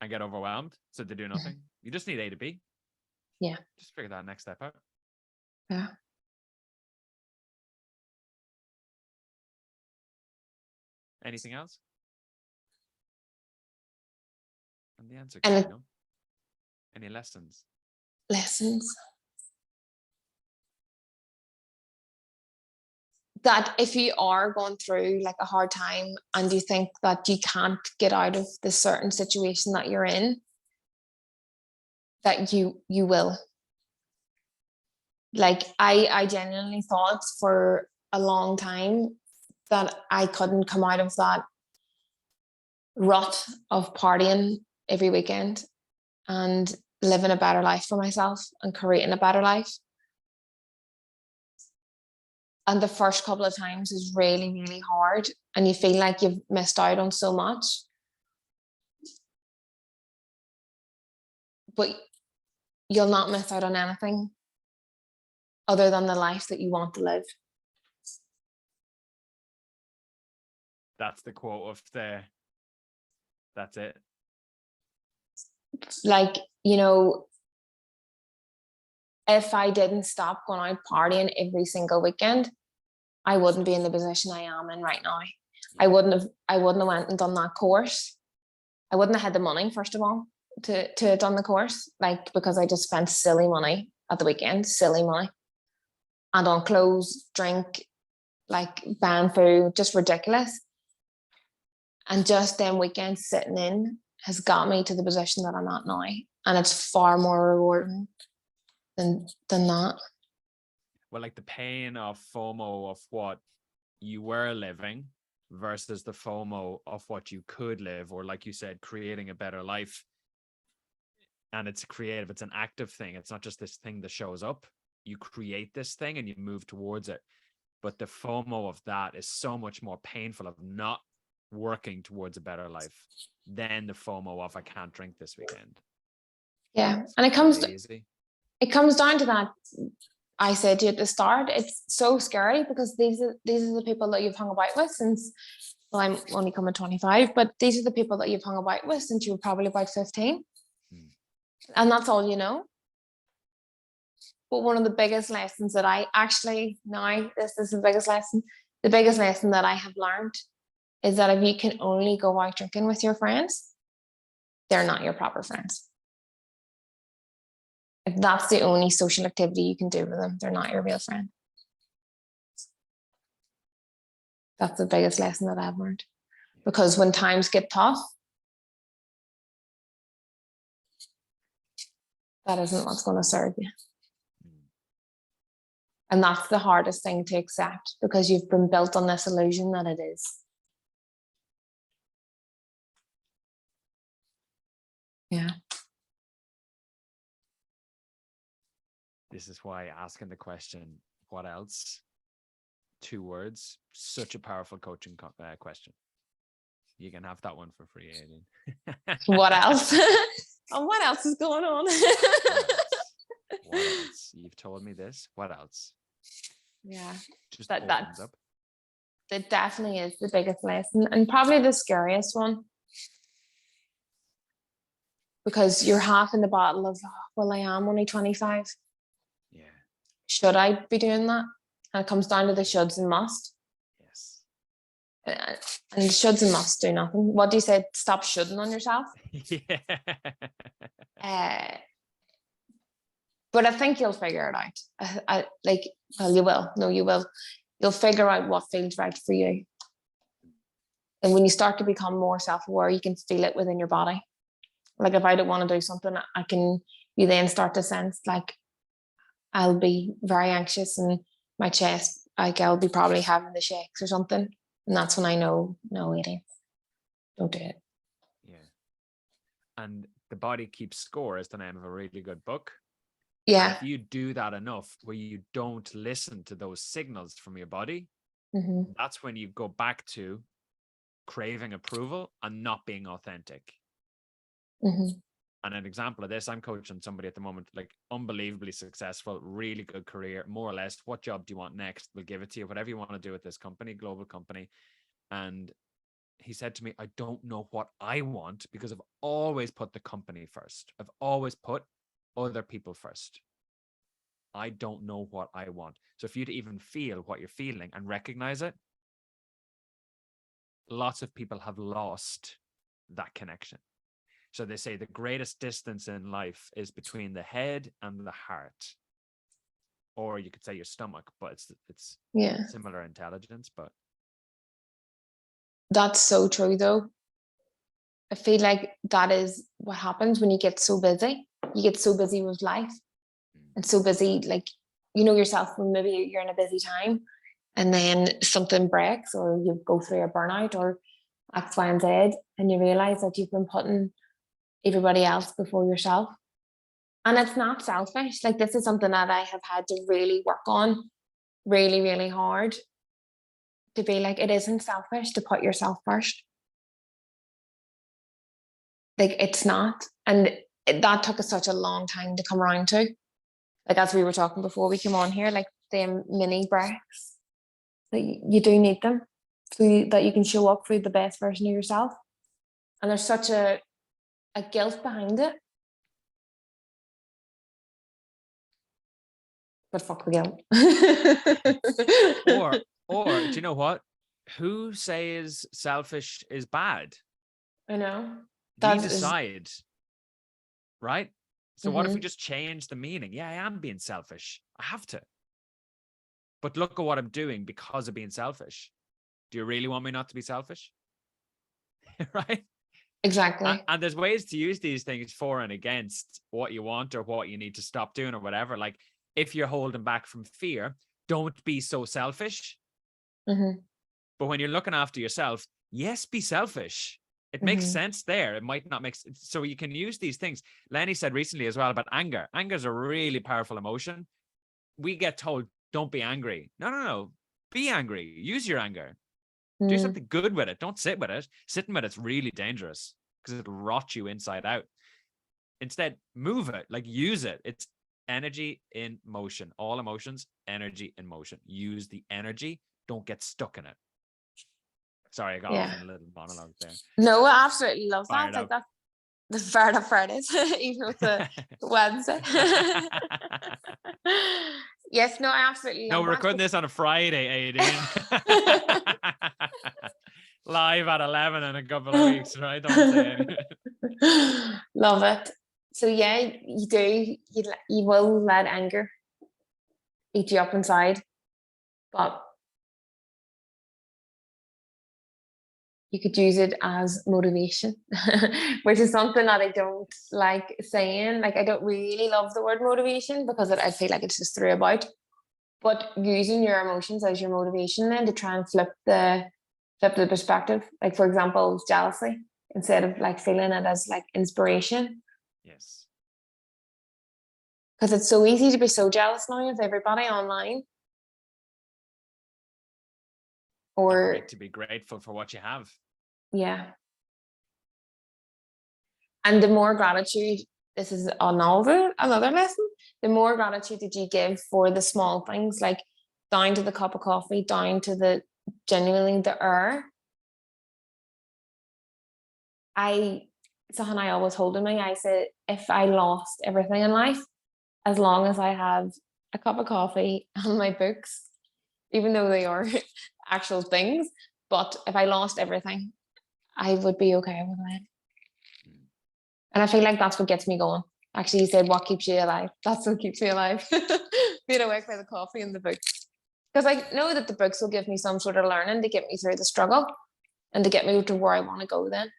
And get overwhelmed. So they do nothing. You just need A to B. Yeah. Just figure that next step out. Yeah. Anything else? And the answer And no. Any lessons? Lessons. That if you are going through like a hard time and you think that you can't get out of the certain situation that you're in, that you will. Like I genuinely thought for a long time that I couldn't come out of that rut of partying every weekend and living a better life for myself and creating a better life. And the first couple of times is really, really hard and you feel like you've missed out on so much. But you'll not miss out on anything other than the life that you want to live. That's the quote of that's it. Like, you know, if I didn't stop going out partying every single weekend, I wouldn't be in the position I am in right now. I wouldn't have went and done that course. I wouldn't have had the money, first of all, to have done the course, like, because I just spent silly money at the weekend, silly money. And on clothes, drink, like buying food, just ridiculous. And just them weekends sitting in has got me to the position that I'm at now. And it's far more rewarding than that. Well, like the pain of FOMO of what you were living versus the FOMO of what you could live, or like you said, creating a better life. And it's creative, it's an active thing. It's not just this thing that shows up. You create this thing and you move towards it. But the FOMO of that is so much more painful, of not working towards a better life, than the FOMO of I can't drink this weekend. Yeah. It's and it comes down to that. I said to you at the start, it's so scary because these are the people that you've hung about with since, well, I'm only coming 25, but these are the people that you've hung about with since you were probably about 15. And that's all you know. But one of the biggest lessons that I actually, now this is the biggest lesson that I have learned is that if you can only go out drinking with your friends, they're not your proper friends. If that's the only social activity you can do with them, they're not your real friend. That's the biggest lesson that I've learned. Because when times get tough, that isn't what's going to serve you. And that's the hardest thing to accept, because you've been built on this illusion that it is. Yeah. This is why asking the question, what else? 2 words, such a powerful coaching question. You can have that one for free, Aideen. What else? And what else is going on? What else? You've told me this. What else? Yeah. Just that opens up. That definitely is the biggest lesson, and probably the scariest one. Because you're half in the battle of, oh, well, I am only 25. Yeah. Should I be doing that? And it comes down to the shoulds and must. Yes. And shoulds and musts do nothing. What do you say? Stop shoulding on yourself. Yeah. But I think you'll figure it out. Well, you will. No, you will. You'll figure out what feels right for you. And when you start to become more self-aware, you can feel it within your body. Like if I don't want to do something, you then start to sense like I'll be very anxious and my chest, like I'll be probably having the shakes or something. And that's when I know, no, Aideen, don't do it. Yeah. And The Body Keeps Score is the name of a really good book. Yeah. And if you do that enough where you don't listen to those signals from your body, that's when you go back to craving approval and not being authentic. And an example of this, I'm coaching somebody at the moment, like unbelievably successful, really good career, more or less. What job do you want next? We'll give it to you, whatever you want to do with this company, global company. And he said to me, I don't know what I want because I've always put the company first. I've always put other people first. I don't know what I want. So for you to even feel what you're feeling and recognize it, lots of people have lost that connection. So they say the greatest distance in life is between the head and the heart. Or you could say your stomach, but it's similar intelligence. But that's so true though. I feel like that is what happens when you get so busy. You get so busy with life and so busy, like, you know yourself, when maybe you're in a busy time and then something breaks or you go through a burnout or X, Y, and Z, and you realize that you've been putting everybody else before yourself. And it's not selfish. Like, this is something that I have had to really work on really, really hard, to be like, it isn't selfish to put yourself first. Like, it's not. And that took us such a long time to come around to. Like, as we were talking before we came on here, like them mini breaks, that you do need them so that you can show up for the best version of yourself. And there's such a guilt behind it. But fuck the guilt. or do you know what? Who says selfish is bad? I know. You decide, right? So what if we just change the meaning? Yeah, I am being selfish. I have to. But look at what I'm doing because of being selfish. Do you really want me not to be selfish? Right? Exactly. And there's ways to use these things for and against what you want or what you need to stop doing or whatever. Like, if you're holding back from fear, don't be so selfish. But when you're looking after yourself, yes, be selfish. It makes sense there. It might not make sense. So you can use these things. Lenny said recently as well about anger. Anger is a really powerful emotion. We get told, don't be angry. No. Be angry. Use your anger. Do something good with it. Don't sit with it. Sitting with it's really dangerous because it'll rot you inside out. Instead, move it. Like, use it. It's energy in motion. All emotions, energy in motion. Use the energy. Don't get stuck in it. Sorry, I got off in a little monologue there. No, I absolutely love that. Fired Like, up. that's the Fired Up Fridays, even with the Wednesday. Yes, no, I absolutely love No, we're recording this on a Friday, Aideen. Live at 11 in a couple of weeks, right? Don't say anything. Love it. So yeah, you do. You will let anger eat you up inside, but you could use it as motivation, which is something that I don't like saying. Like, I don't really love the word motivation because I feel like it's just through about. but using your emotions as your motivation then to try and flip the perspective. Like, for example, jealousy, instead of like feeling it as like inspiration. Yes. Because it's so easy to be so jealous now of everybody online. Or to be grateful for what you have. Yeah. And the more gratitude, this is another lesson, the more gratitude that you give for the small things, like down to the cup of coffee, down to the genuinely the air. Something I always hold in me, I said, if I lost everything in life, as long as I have a cup of coffee and my books, even though they are actual things, but if I lost everything, I would be okay with it. And I feel like that's what gets me going. Actually, you said, what keeps you alive? That's what keeps me alive. Being awake by the coffee and the books. Because I know that the books will give me some sort of learning to get me through the struggle and to get me to where I want to go then.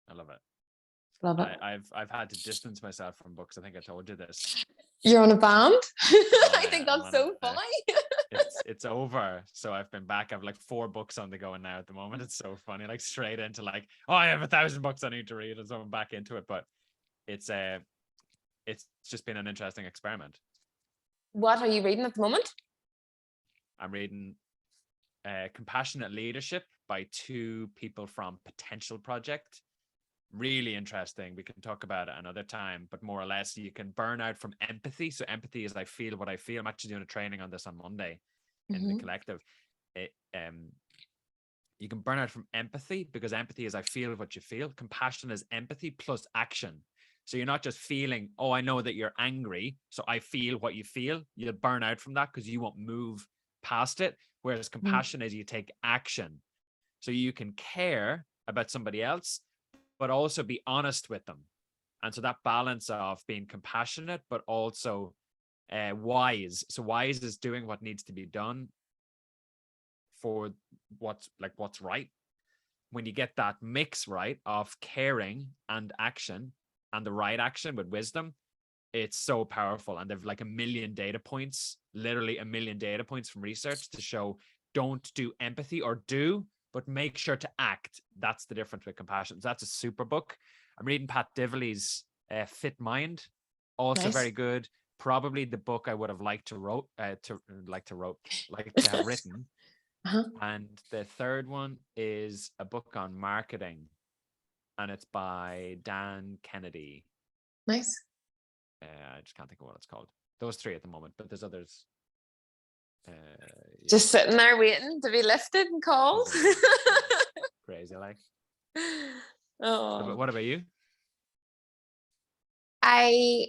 I love it. Love it. I've had to distance myself from books. I think I told you this. You're on a band? I think that's so funny. It's over. So I've been back. I've like 4 books on the go now at the moment. It's so funny. Like straight into like, oh, I have 1,000 books I need to read, and so I'm back into it. But it's just been an interesting experiment. What are you reading at the moment? I'm reading Compassionate Leadership by 2 people from Potential Project. Really interesting. We can talk about it another time, but more or less you can burn out from empathy. So empathy is I feel what I feel. I'm actually doing a training on this on Monday in the collective. You can burn out from empathy because empathy is I feel what you feel. Compassion is empathy plus action. So you're not just feeling, oh, I know that you're angry, so I feel what you feel. You'll burn out from that because you won't move past it. Whereas compassion is you take action. So you can care about somebody else, but also be honest with them. And so that balance of being compassionate, but also wise. So wise is doing what needs to be done for what's right. When you get that mix right of caring and action and the right action with wisdom, it's so powerful. And they've like 1 million data points, literally 1 million data points from research to show don't do empathy or do, but make sure to act. That's the difference with compassion. So that's a super book. I'm reading Pat Divilly's Fit Mind, also very good. Probably the book I would have liked to have written. And the third one is a book on marketing, and it's by Dan Kennedy. Nice. I just can't think of what it's called. Those 3 at the moment, but there's others. Just sitting there waiting to be lifted and called. Crazy, like. Oh. What about you? I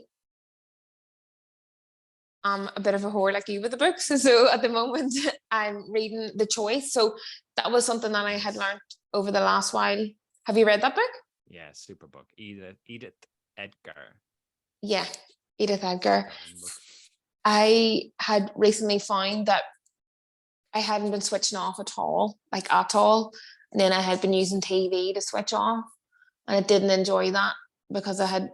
am a bit of a whore like you with the books. So at the moment I'm reading The Choice. So that was something that I had learned over the last while. Have you read that book? Yeah, super book. Edith Edgar. Yeah, Edith Edgar. I had recently found that I hadn't been switching off at all. And then I had been using TV to switch off, and I didn't enjoy that because that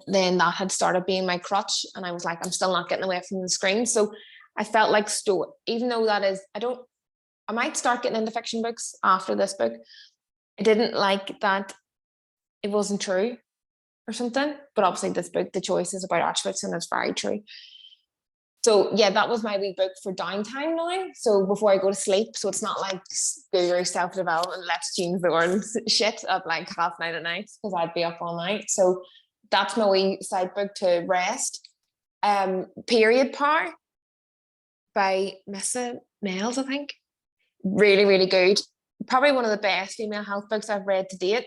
had started being my crutch, and I was like, I'm still not getting away from the screen. So I felt like even though I might start getting into fiction books after this book. I didn't like that it wasn't true or something, but obviously this book, The Choice, is about Auschwitz, and it's very true. So yeah, that was my wee book for downtime now. So before I go to sleep, so it's not like guru self-development, let's change the world shit at like 9:30 at night, because I'd be up all night. So that's my wee side book to rest. Period Power by Missa Mells, I think. Really, really good. Probably one of the best female health books I've read to date,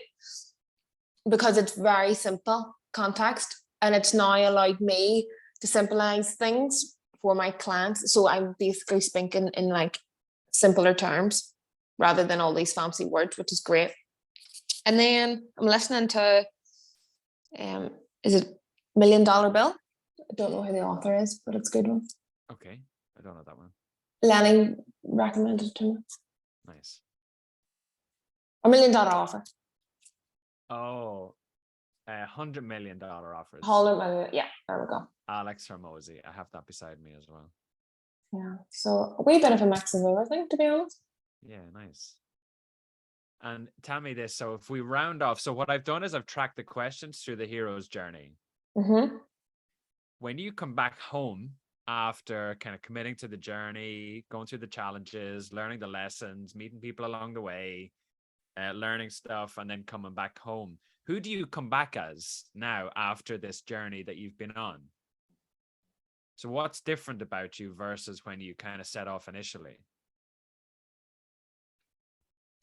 because it's very simple context, and it's now allowed me to simplify things for my clients. So I'm basically speaking in like simpler terms rather than all these fancy words, which is great. And then I'm listening to, is it $1 Million Bill? I don't know who the author is, but it's a good one. Okay, I don't know that one. Lenny recommended it to me. Nice. $1 Million Offer. Oh, $100 million offers. Yeah, there we go. Alex Hormozy. I have that beside me as well. Yeah, so a wee bit of a mix of everything, to be honest. Yeah, nice. And tell me this. So if we round off, so what I've done is I've tracked the questions through the hero's journey. Mm-hmm. When you come back home after kind of committing to the journey, going through the challenges, learning the lessons, meeting people along the way, learning stuff, and then coming back home, who do you come back as now after this journey that you've been on? So what's different about you versus when you kind of set off initially?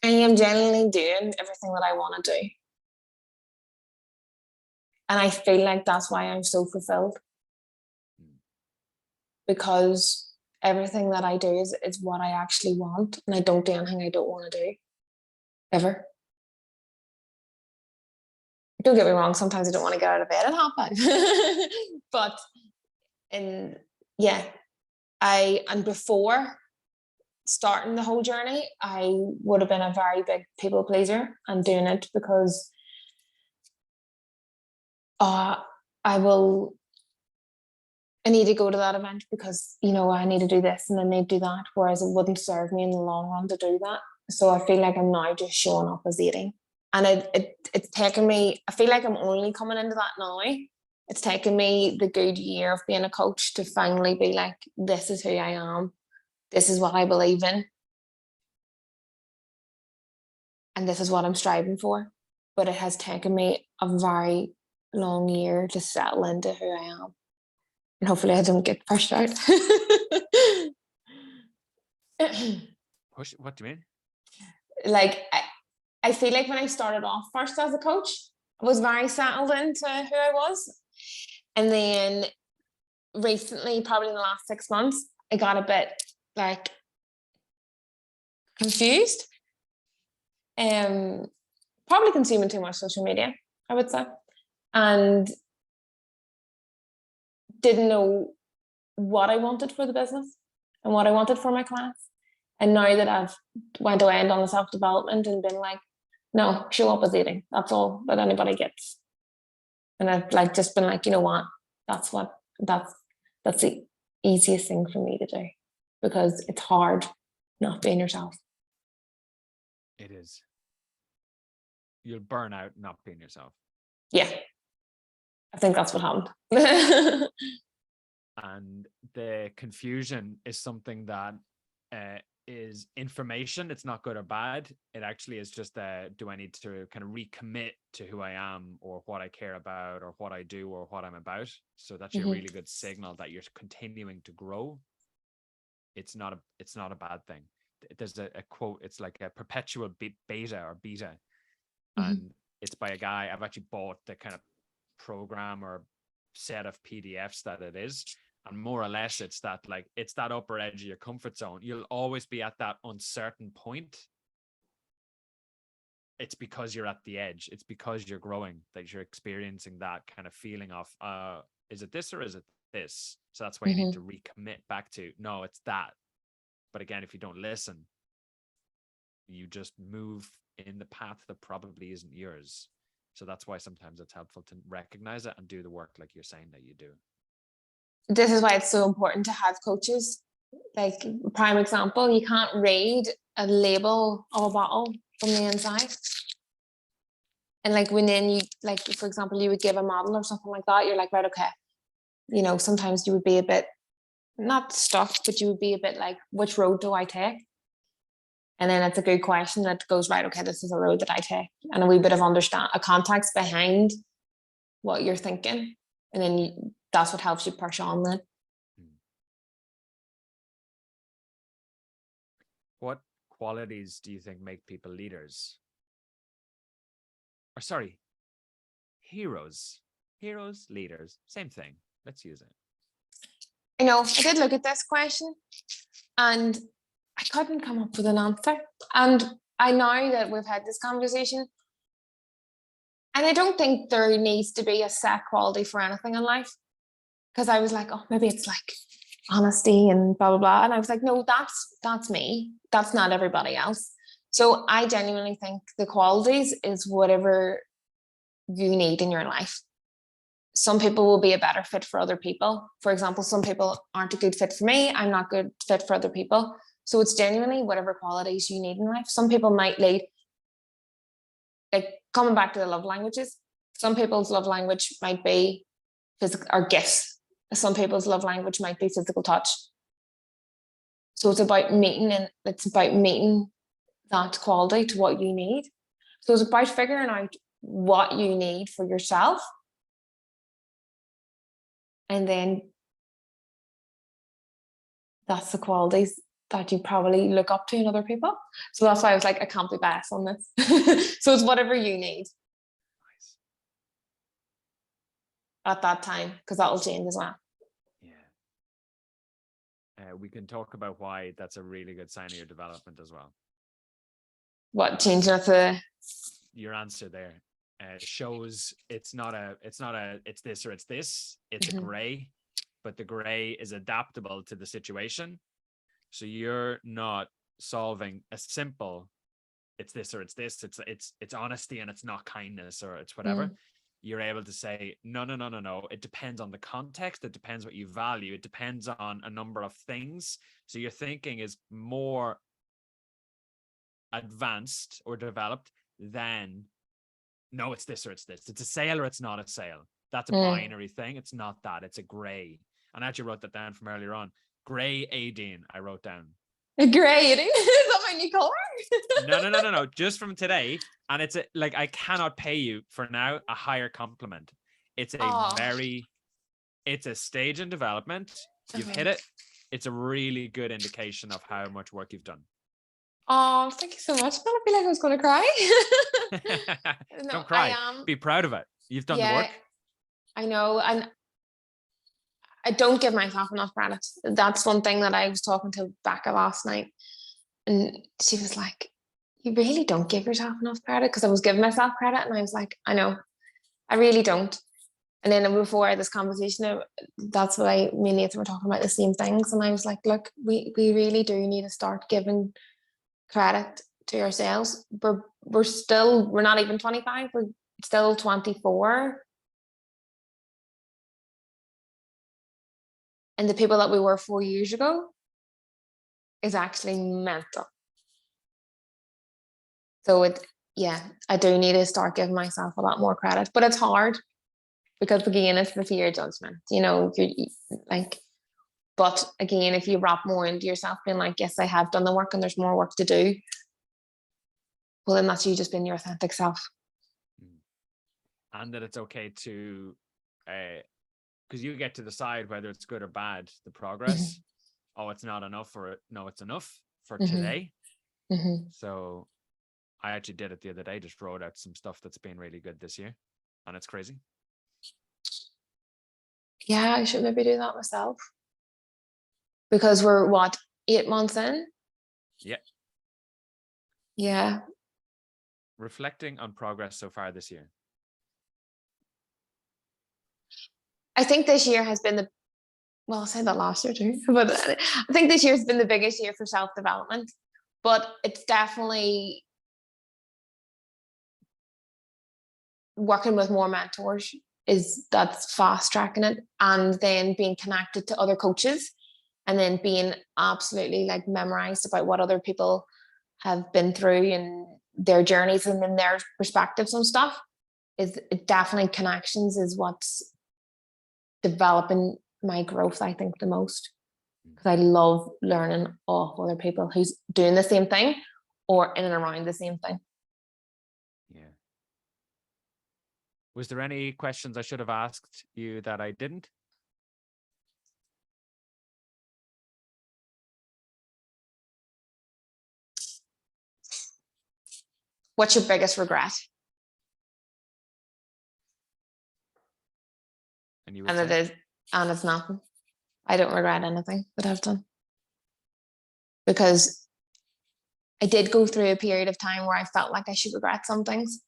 I am genuinely doing everything that I want to do. And I feel like that's why I'm so fulfilled. Because everything that I do is what I actually want. And I don't do anything I don't want to do. Ever. Don't get me wrong, sometimes I don't want to get out of bed and hop out. But and before starting the whole journey, I would have been a very big people pleaser and doing it because I need to go to that event because, I need to do this and then they do that, whereas it wouldn't serve me in the long run to do that. So I feel like I'm now just showing up as Aideen. And it's taken me, I feel like I'm only coming into that now. It's taken me the good year of being a coach to finally be like, this is who I am. This is what I believe in. And this is what I'm striving for. But it has taken me a very long year to settle into who I am. And hopefully I don't get pushed out. Push? What do you mean? Like, I feel like when I started off first as a coach, I was very settled into who I was. And then recently, probably in the last 6 months, I got a bit like confused. Probably consuming too much social media, I would say. And didn't know what I wanted for the business and what I wanted for my clients. And now that I've went away and done the self-development and been like, no, show up as Aideen. That's all that anybody gets. And I've just been like, you know what? That's the easiest thing for me to do because it's hard not being yourself. It is. You'll burn out not being yourself. Yeah. I think that's what happened. And the confusion is something that is information. It's not good or bad. It actually is just do I need to kind of recommit to who I am or what I care about or what I do or what I'm about? So that's a really good signal that you're continuing to grow. It's not a bad thing. There's a quote, it's like a perpetual beta. And it's by a guy. I've actually bought the kind of program or set of PDFs that it is. And more or less, it's that upper edge of your comfort zone. You'll always be at that uncertain point. It's because you're at the edge. It's because you're growing that you're experiencing that kind of feeling of, is it this or is it this? So that's why you need to recommit back to, no, it's that. But again, if you don't listen, you just move in the path that probably isn't yours. So that's why sometimes it's helpful to recognize it and do the work like you're saying that you do. This is why it's so important to have coaches. Like, prime example, you can't read a label of a bottle from the inside. And like when then you, like, for example, you would give a model or something like that, you're like, right, okay. Sometimes you would be a bit, not stuck, but you would be a bit like, which road do I take? And then it's a good question that goes, right, okay, this is a road that I take. And a wee bit of a context behind what you're thinking. And then that's what helps you push on then. What qualities do you think make people leaders? Or sorry, heroes. Heroes, leaders, same thing. Let's use it. I did look at this question and I couldn't come up with an answer. And I know that we've had this conversation. And I don't think there needs to be a set quality for anything in life. Because I was like, oh, maybe it's like honesty and blah, blah, blah. And I was like, no, that's me. That's not everybody else. So I genuinely think the qualities is whatever you need in your life. Some people will be a better fit for other people. For example, some people aren't a good fit for me. I'm not good fit for other people. So it's genuinely whatever qualities you need in life. Some people might lead, like coming back to the love languages, some people's love language might be physical or gifts. Some people's love language might be physical touch. So it's about meeting, and it's about meeting that quality to what you need. So it's about figuring out what you need for yourself. And then that's the qualities that you probably look up to in other people. So that's why I was like, I can't be biased on this. So it's whatever you need at that time, because that will change as well. Yeah. We can talk about why that's a really good sign of your development as well. What changing of the your answer there shows it's this or it's this. It's a gray, but the gray is adaptable to the situation. So you're not solving a simple it's this or it's this. It's honesty and it's not kindness or it's whatever. You're able to say, no. It depends on the context. It depends what you value. It depends on a number of things. So your thinking is more advanced or developed than, no, it's this or it's this. It's a sale or it's not a sale. That's a binary thing. It's not that. It's a gray. And I actually wrote that down from earlier on. Gray Aideen, I wrote down. A gray Aideen? Is that my new color? No. Just from today. And it's like, I cannot pay you for now a higher compliment. It's a stage in development. You've hit it. It's a really good indication of how much work you've done. Oh, thank you so much. I feel like I was going to cry. No, don't cry. Be proud of it. You've done the work. I know. And I don't give myself enough credit. That's one thing that I was talking to Becca last night. And she was like, you really don't give yourself enough credit, because I was giving myself credit. And I was like, I know, I really don't. And then before this conversation, that's why me and Nathan were talking about the same things. And I was like, look, we really do need to start giving credit to ourselves. We're not even 25, we're still 24. And the people that we were 4 years ago is actually mental. So I do need to start giving myself a lot more credit, but it's hard because again, it's the fear of judgment, but again, if you wrap more into yourself being like, yes, I have done the work and there's more work to do, well, then that's you just being your authentic self. And that it's okay to, because you get to decide whether it's good or bad, the progress. Oh, it's not enough, or no, it's enough for today. So I actually did it the other day, just wrote out some stuff that's been really good this year, and it's crazy. Yeah, I should maybe do that myself, because we're 8 months in? Yeah. Reflecting on progress so far this year. I think this year has been I said that last year too, but I think this year has been the biggest year for self-development, but it's definitely working with more mentors that's fast tracking it, and then being connected to other coaches, and then being absolutely like memorized about what other people have been through and their journeys and then their perspectives on stuff. Is definitely connections is what's developing my growth, I think, the most, because I love learning off other people who's doing the same thing or in and around the same thing. Yeah. Was there any questions I should have asked you that I didn't? What's your biggest regret? And it's nothing. I don't regret anything that I've done, because I did go through a period of time where I felt like I should regret some things,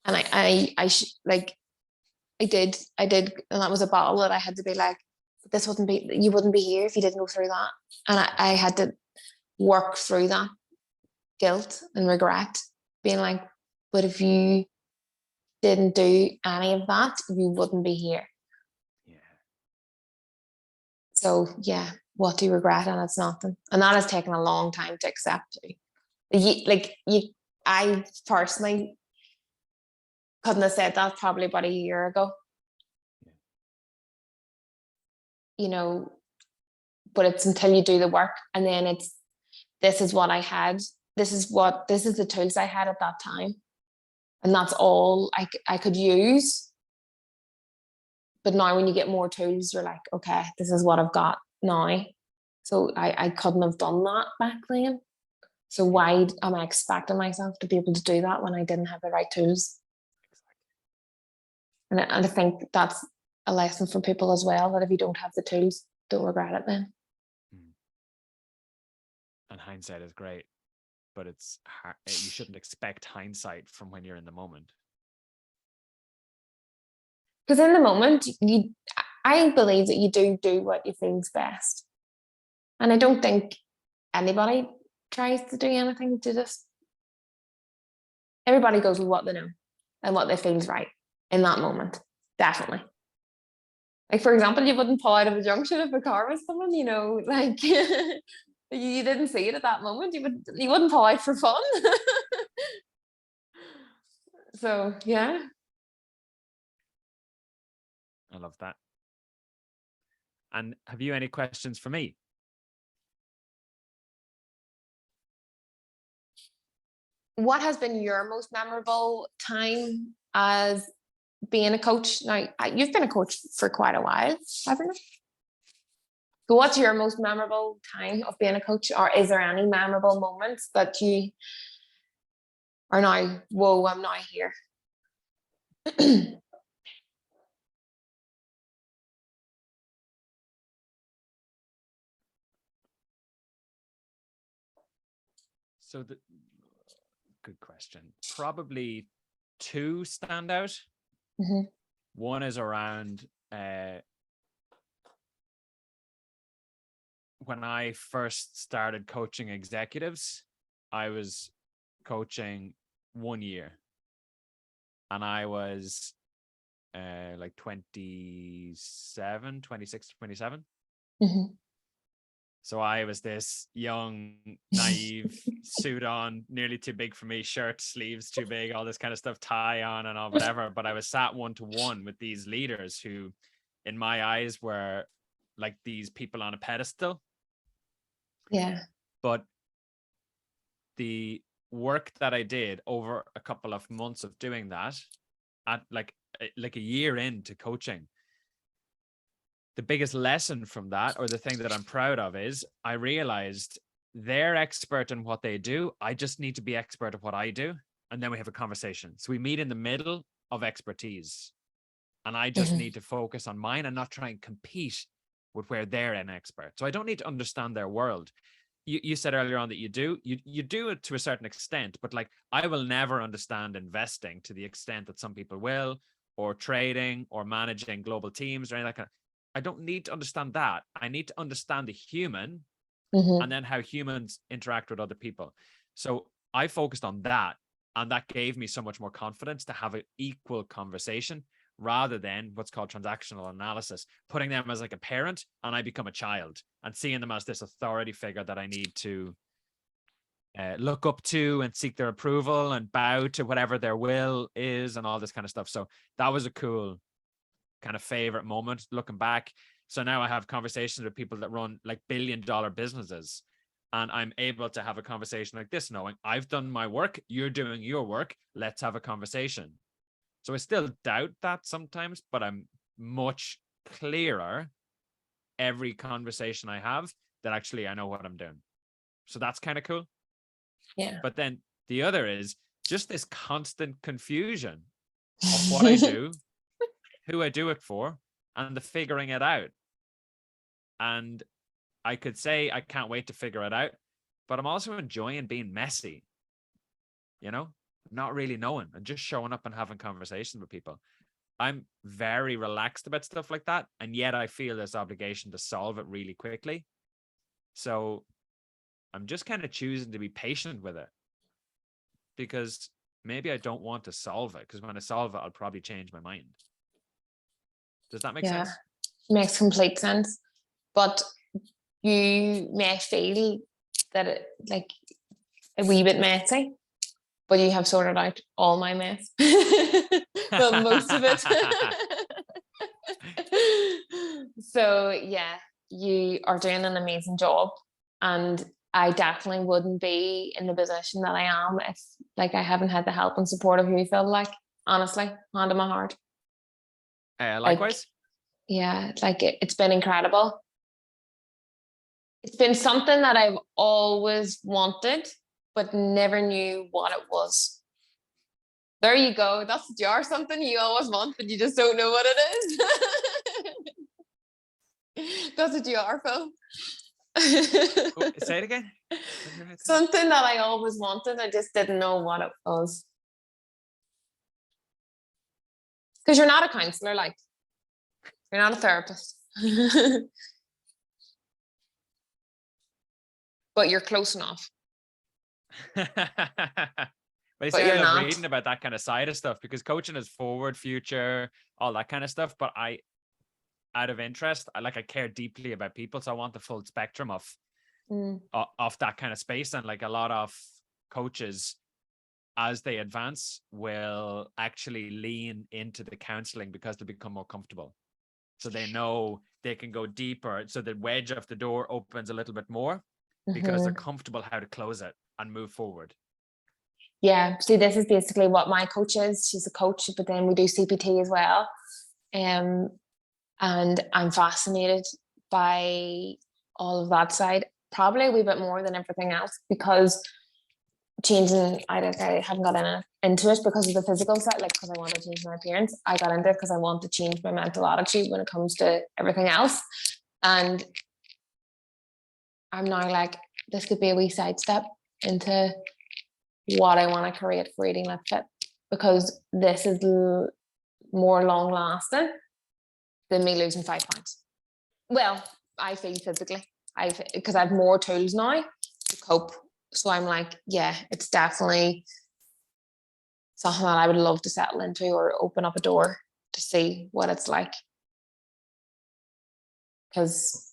and I did, and that was a battle that I had to be like, you wouldn't be here if you didn't go through that, and I had to work through that guilt and regret, being like, but if you didn't do any of that, you wouldn't be here. Yeah. So yeah, what do you regret? And it's nothing. And that has taken a long time to accept. I personally couldn't have said that probably about a year ago. Yeah. You know, but it's until you do the work, and then it's, this is what I had. This is the tools I had at that time. And that's all I could use. But now when you get more tools, you're like, okay, this is what I've got now. So I couldn't have done that back then. So why am I expecting myself to be able to do that when I didn't have the right tools? And I think that's a lesson for people as well, that if you don't have the tools, don't regret it then. And hindsight is great, but it's hard. You shouldn't expect hindsight from when you're in the moment. Because in the moment, I believe that you do what you think's best. And I don't think anybody tries to do anything to just, everybody goes with what they know and what they feel's right in that moment. Definitely. Like, for example, you wouldn't pull out of a junction if a car was coming, you know, like you didn't see it at that moment. You wouldn't pull out for fun. So yeah. I love that. And have you any questions for me? What has been your most memorable time as being a coach? Now, you've been a coach for quite a while, haven't you? So what's your most memorable time of being a coach? Or is there any memorable moments that you are now, whoa, I'm now here? So good question. Probably two stand out. Mm-hmm. One is around when I first started coaching executives. I was coaching 1 year, and I was like 27, 26, 27. Mm-hmm. So I was this young, naive, suit on, nearly too big for me, shirt, sleeves too big, all this kind of stuff, tie on and all whatever. But I was sat 1-to-1 with these leaders who, in my eyes, were like these people on a pedestal. Yeah. But the work that I did over a couple of months of doing that, at like a year into coaching, the biggest lesson from that, or the thing that I'm proud of, is I realized they're expert in what they do. I just need to be expert at what I do. And then we have a conversation. So we meet in the middle of expertise. And I just need to focus on mine and not try and compete with where they're an expert. So I don't need to understand their world. You said earlier on that you do it to a certain extent, but like, I will never understand investing to the extent that some people will, or trading, or managing global teams, or anything like that. I don't need to understand that. I need to understand the human, and then how humans interact with other people. So I focused on that, and that gave me so much more confidence to have an equal conversation, rather than what's called transactional analysis, putting them as like a parent and I become a child, and seeing them as this authority figure that I need to look up to and seek their approval and bow to whatever their will is, and all this kind of stuff. So that was a cool kind of favorite moment looking back. So now I have conversations with people that run like billion-dollar businesses, and I'm able to have a conversation like this, knowing I've done my work, you're doing your work, let's have a conversation. So I still doubt that sometimes, but I'm much clearer every conversation I have that actually I know what I'm doing. So that's kind of cool. Yeah. But then the other is just this constant confusion of what I do, who I do it for, and the figuring it out. And I could say I can't wait to figure it out, but I'm also enjoying being messy, not really knowing, and just showing up and having conversations with people. I'm very relaxed about stuff like that, and yet I feel this obligation to solve it really quickly. So I'm just kind of choosing to be patient with it, because maybe I don't want to solve it, because when I solve it, I'll probably change my mind. Does that make Yeah, sense? makes complete sense. But you may feel that it like a wee bit messy, but you have sorted out all my mess. Well, most of it. So yeah, you are doing an amazing job, and I definitely wouldn't be in the position that I am if like I haven't had the help and support of who you feel like, honestly, hand on my heart. Like, Likewise. yeah, like it's been incredible. It's been something that I've always wanted, but never knew what it was. There you go. That's what you are, something you always want, but you just don't know what it is. That's what you are, Phil. Say it again. Something that I always wanted, I just didn't know what it was. Because you're not a counselor, like, you're not a therapist. But you're close enough. But you But see, I you're love not. reading about that kind of side of stuff, because coaching is forward, future, all that kind of stuff. But out of interest, I care deeply about people, so I want the full spectrum of that kind of space. And like a lot of coaches, as they advance, will actually lean into the counseling because they become more comfortable. So they know they can go deeper. So the wedge of the door opens a little bit more because they're comfortable how to close it and move forward. Yeah. See, this is basically what my coach is. She's a coach, but then we do CPT as well. And I'm fascinated by all of that side, probably a wee bit more than everything else, because changing, I haven't got into it because of the physical side, like because I want to change my appearance. I got into it because I want to change my mental attitude when it comes to everything else. And I'm now like, this could be a wee sidestep into what I want to create for Aideen Litter, because this is more long lasting than me losing 5 pounds. Well, I feel physically, because I have more tools now to cope. So I'm like, yeah, it's definitely something that I would love to settle into or open up a door to see what it's like. Because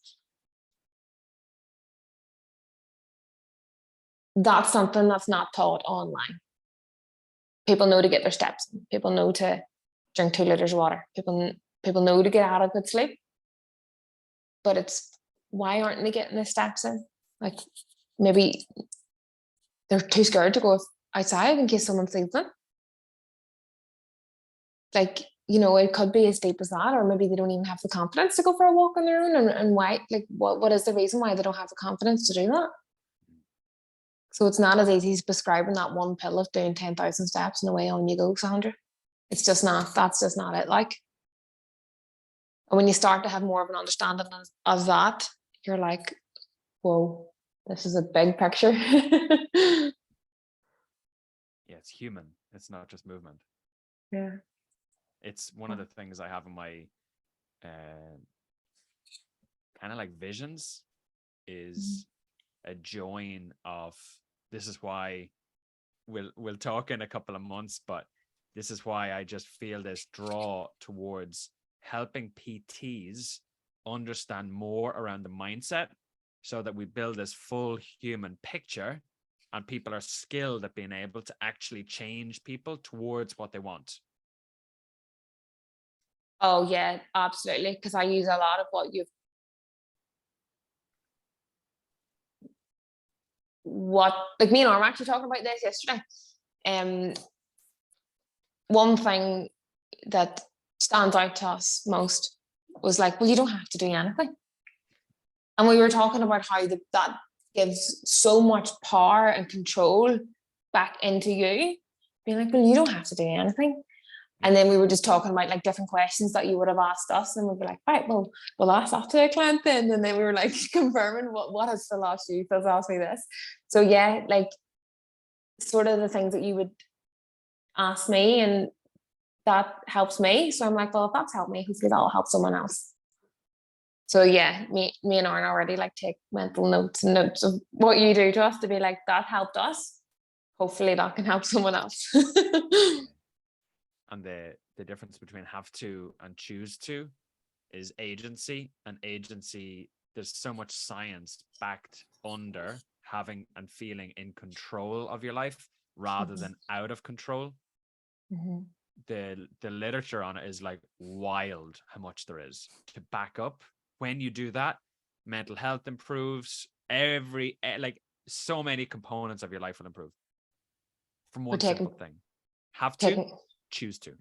that's something that's not taught online. People know to get their steps in. People know to drink 2 liters of water. People know to get adequate sleep. But it's, why aren't they getting the steps in? Like, maybe they're too scared to go outside in case someone sees them. Like, it could be as deep as that, or maybe they don't even have the confidence to go for a walk on their own. And why, like, what is the reason why they don't have the confidence to do that? So it's not as easy as prescribing that one pill of doing 10,000 steps and away on you go, Sandra. It's just not, that's just not it. Like, and when you start to have more of an understanding of that, you're like, whoa, this is a big picture. Yeah, it's human. It's not just movement. Yeah. It's one of the things I have in my kind of like visions is a join of, this is why we'll talk in a couple of months, but this is why I just feel this draw towards helping PTs understand more around the mindset, so that we build this full human picture and people are skilled at being able to actually change people towards what they want. Oh yeah, absolutely. Because I use a lot of what me and Norm were actually talking about this yesterday. One thing that stands out to us most was like, well, you don't have to do anything. And we were talking about how that gives so much power and control back into you. Being like, well, you don't have to do anything. And then we were just talking about like different questions that you would have asked us, and we'd be like, right, well, we'll ask that to a client then. And then we were like confirming what has Phil asked you? Phil's asked me this. So yeah, like sort of the things that you would ask me, and that helps me. So I'm like, well, if that's helped me, hopefully that'll help someone else. So yeah, me and Aaron already like take mental notes and notes of what you do to us to be like, that helped us. hopefully that can help someone else. And the difference between have to and choose to is agency. And agency, there's so much science backed under having and feeling in control of your life rather than out of control. The literature on it is like wild how much there is to back up. When you do that, mental health improves, like so many components of your life will improve from one simple thing. Have to, choose to.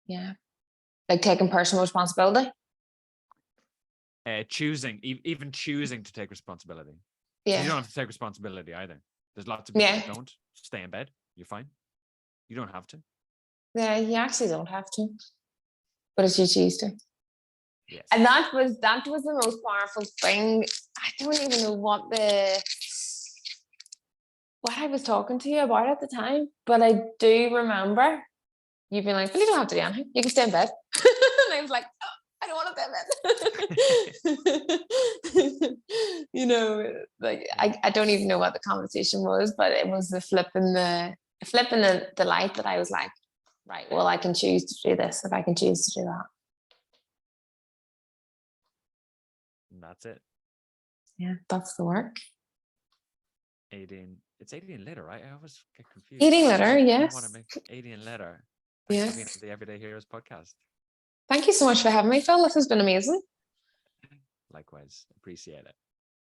Yeah. Like taking personal responsibility. Choosing, even choosing to take responsibility. Yeah. You don't have to take responsibility either. There's lots of people that don't. Stay in bed. You're fine. You don't have to. Yeah, you actually don't have to. But if you choose to. Yes. And that was the most powerful thing. I don't even know what I was talking to you about at the time, but I do remember you being like, well, you don't have to do anything. You can stay in bed. And I was like, oh, I don't want to stay in bed. You know, like I don't even know what the conversation was, but it was the flipping the light that I was like, right, well, I can choose to do this if I can choose to do that. And that's it. Yeah, that's the work. Aideen, it's Aideen Litter, right? I always get confused. Aideen Litter, yes. I want to make Aideen Litter. Thanks for being on the Everyday Heroes podcast. Thank you so much for having me, Phil. This has been amazing. Likewise, appreciate it.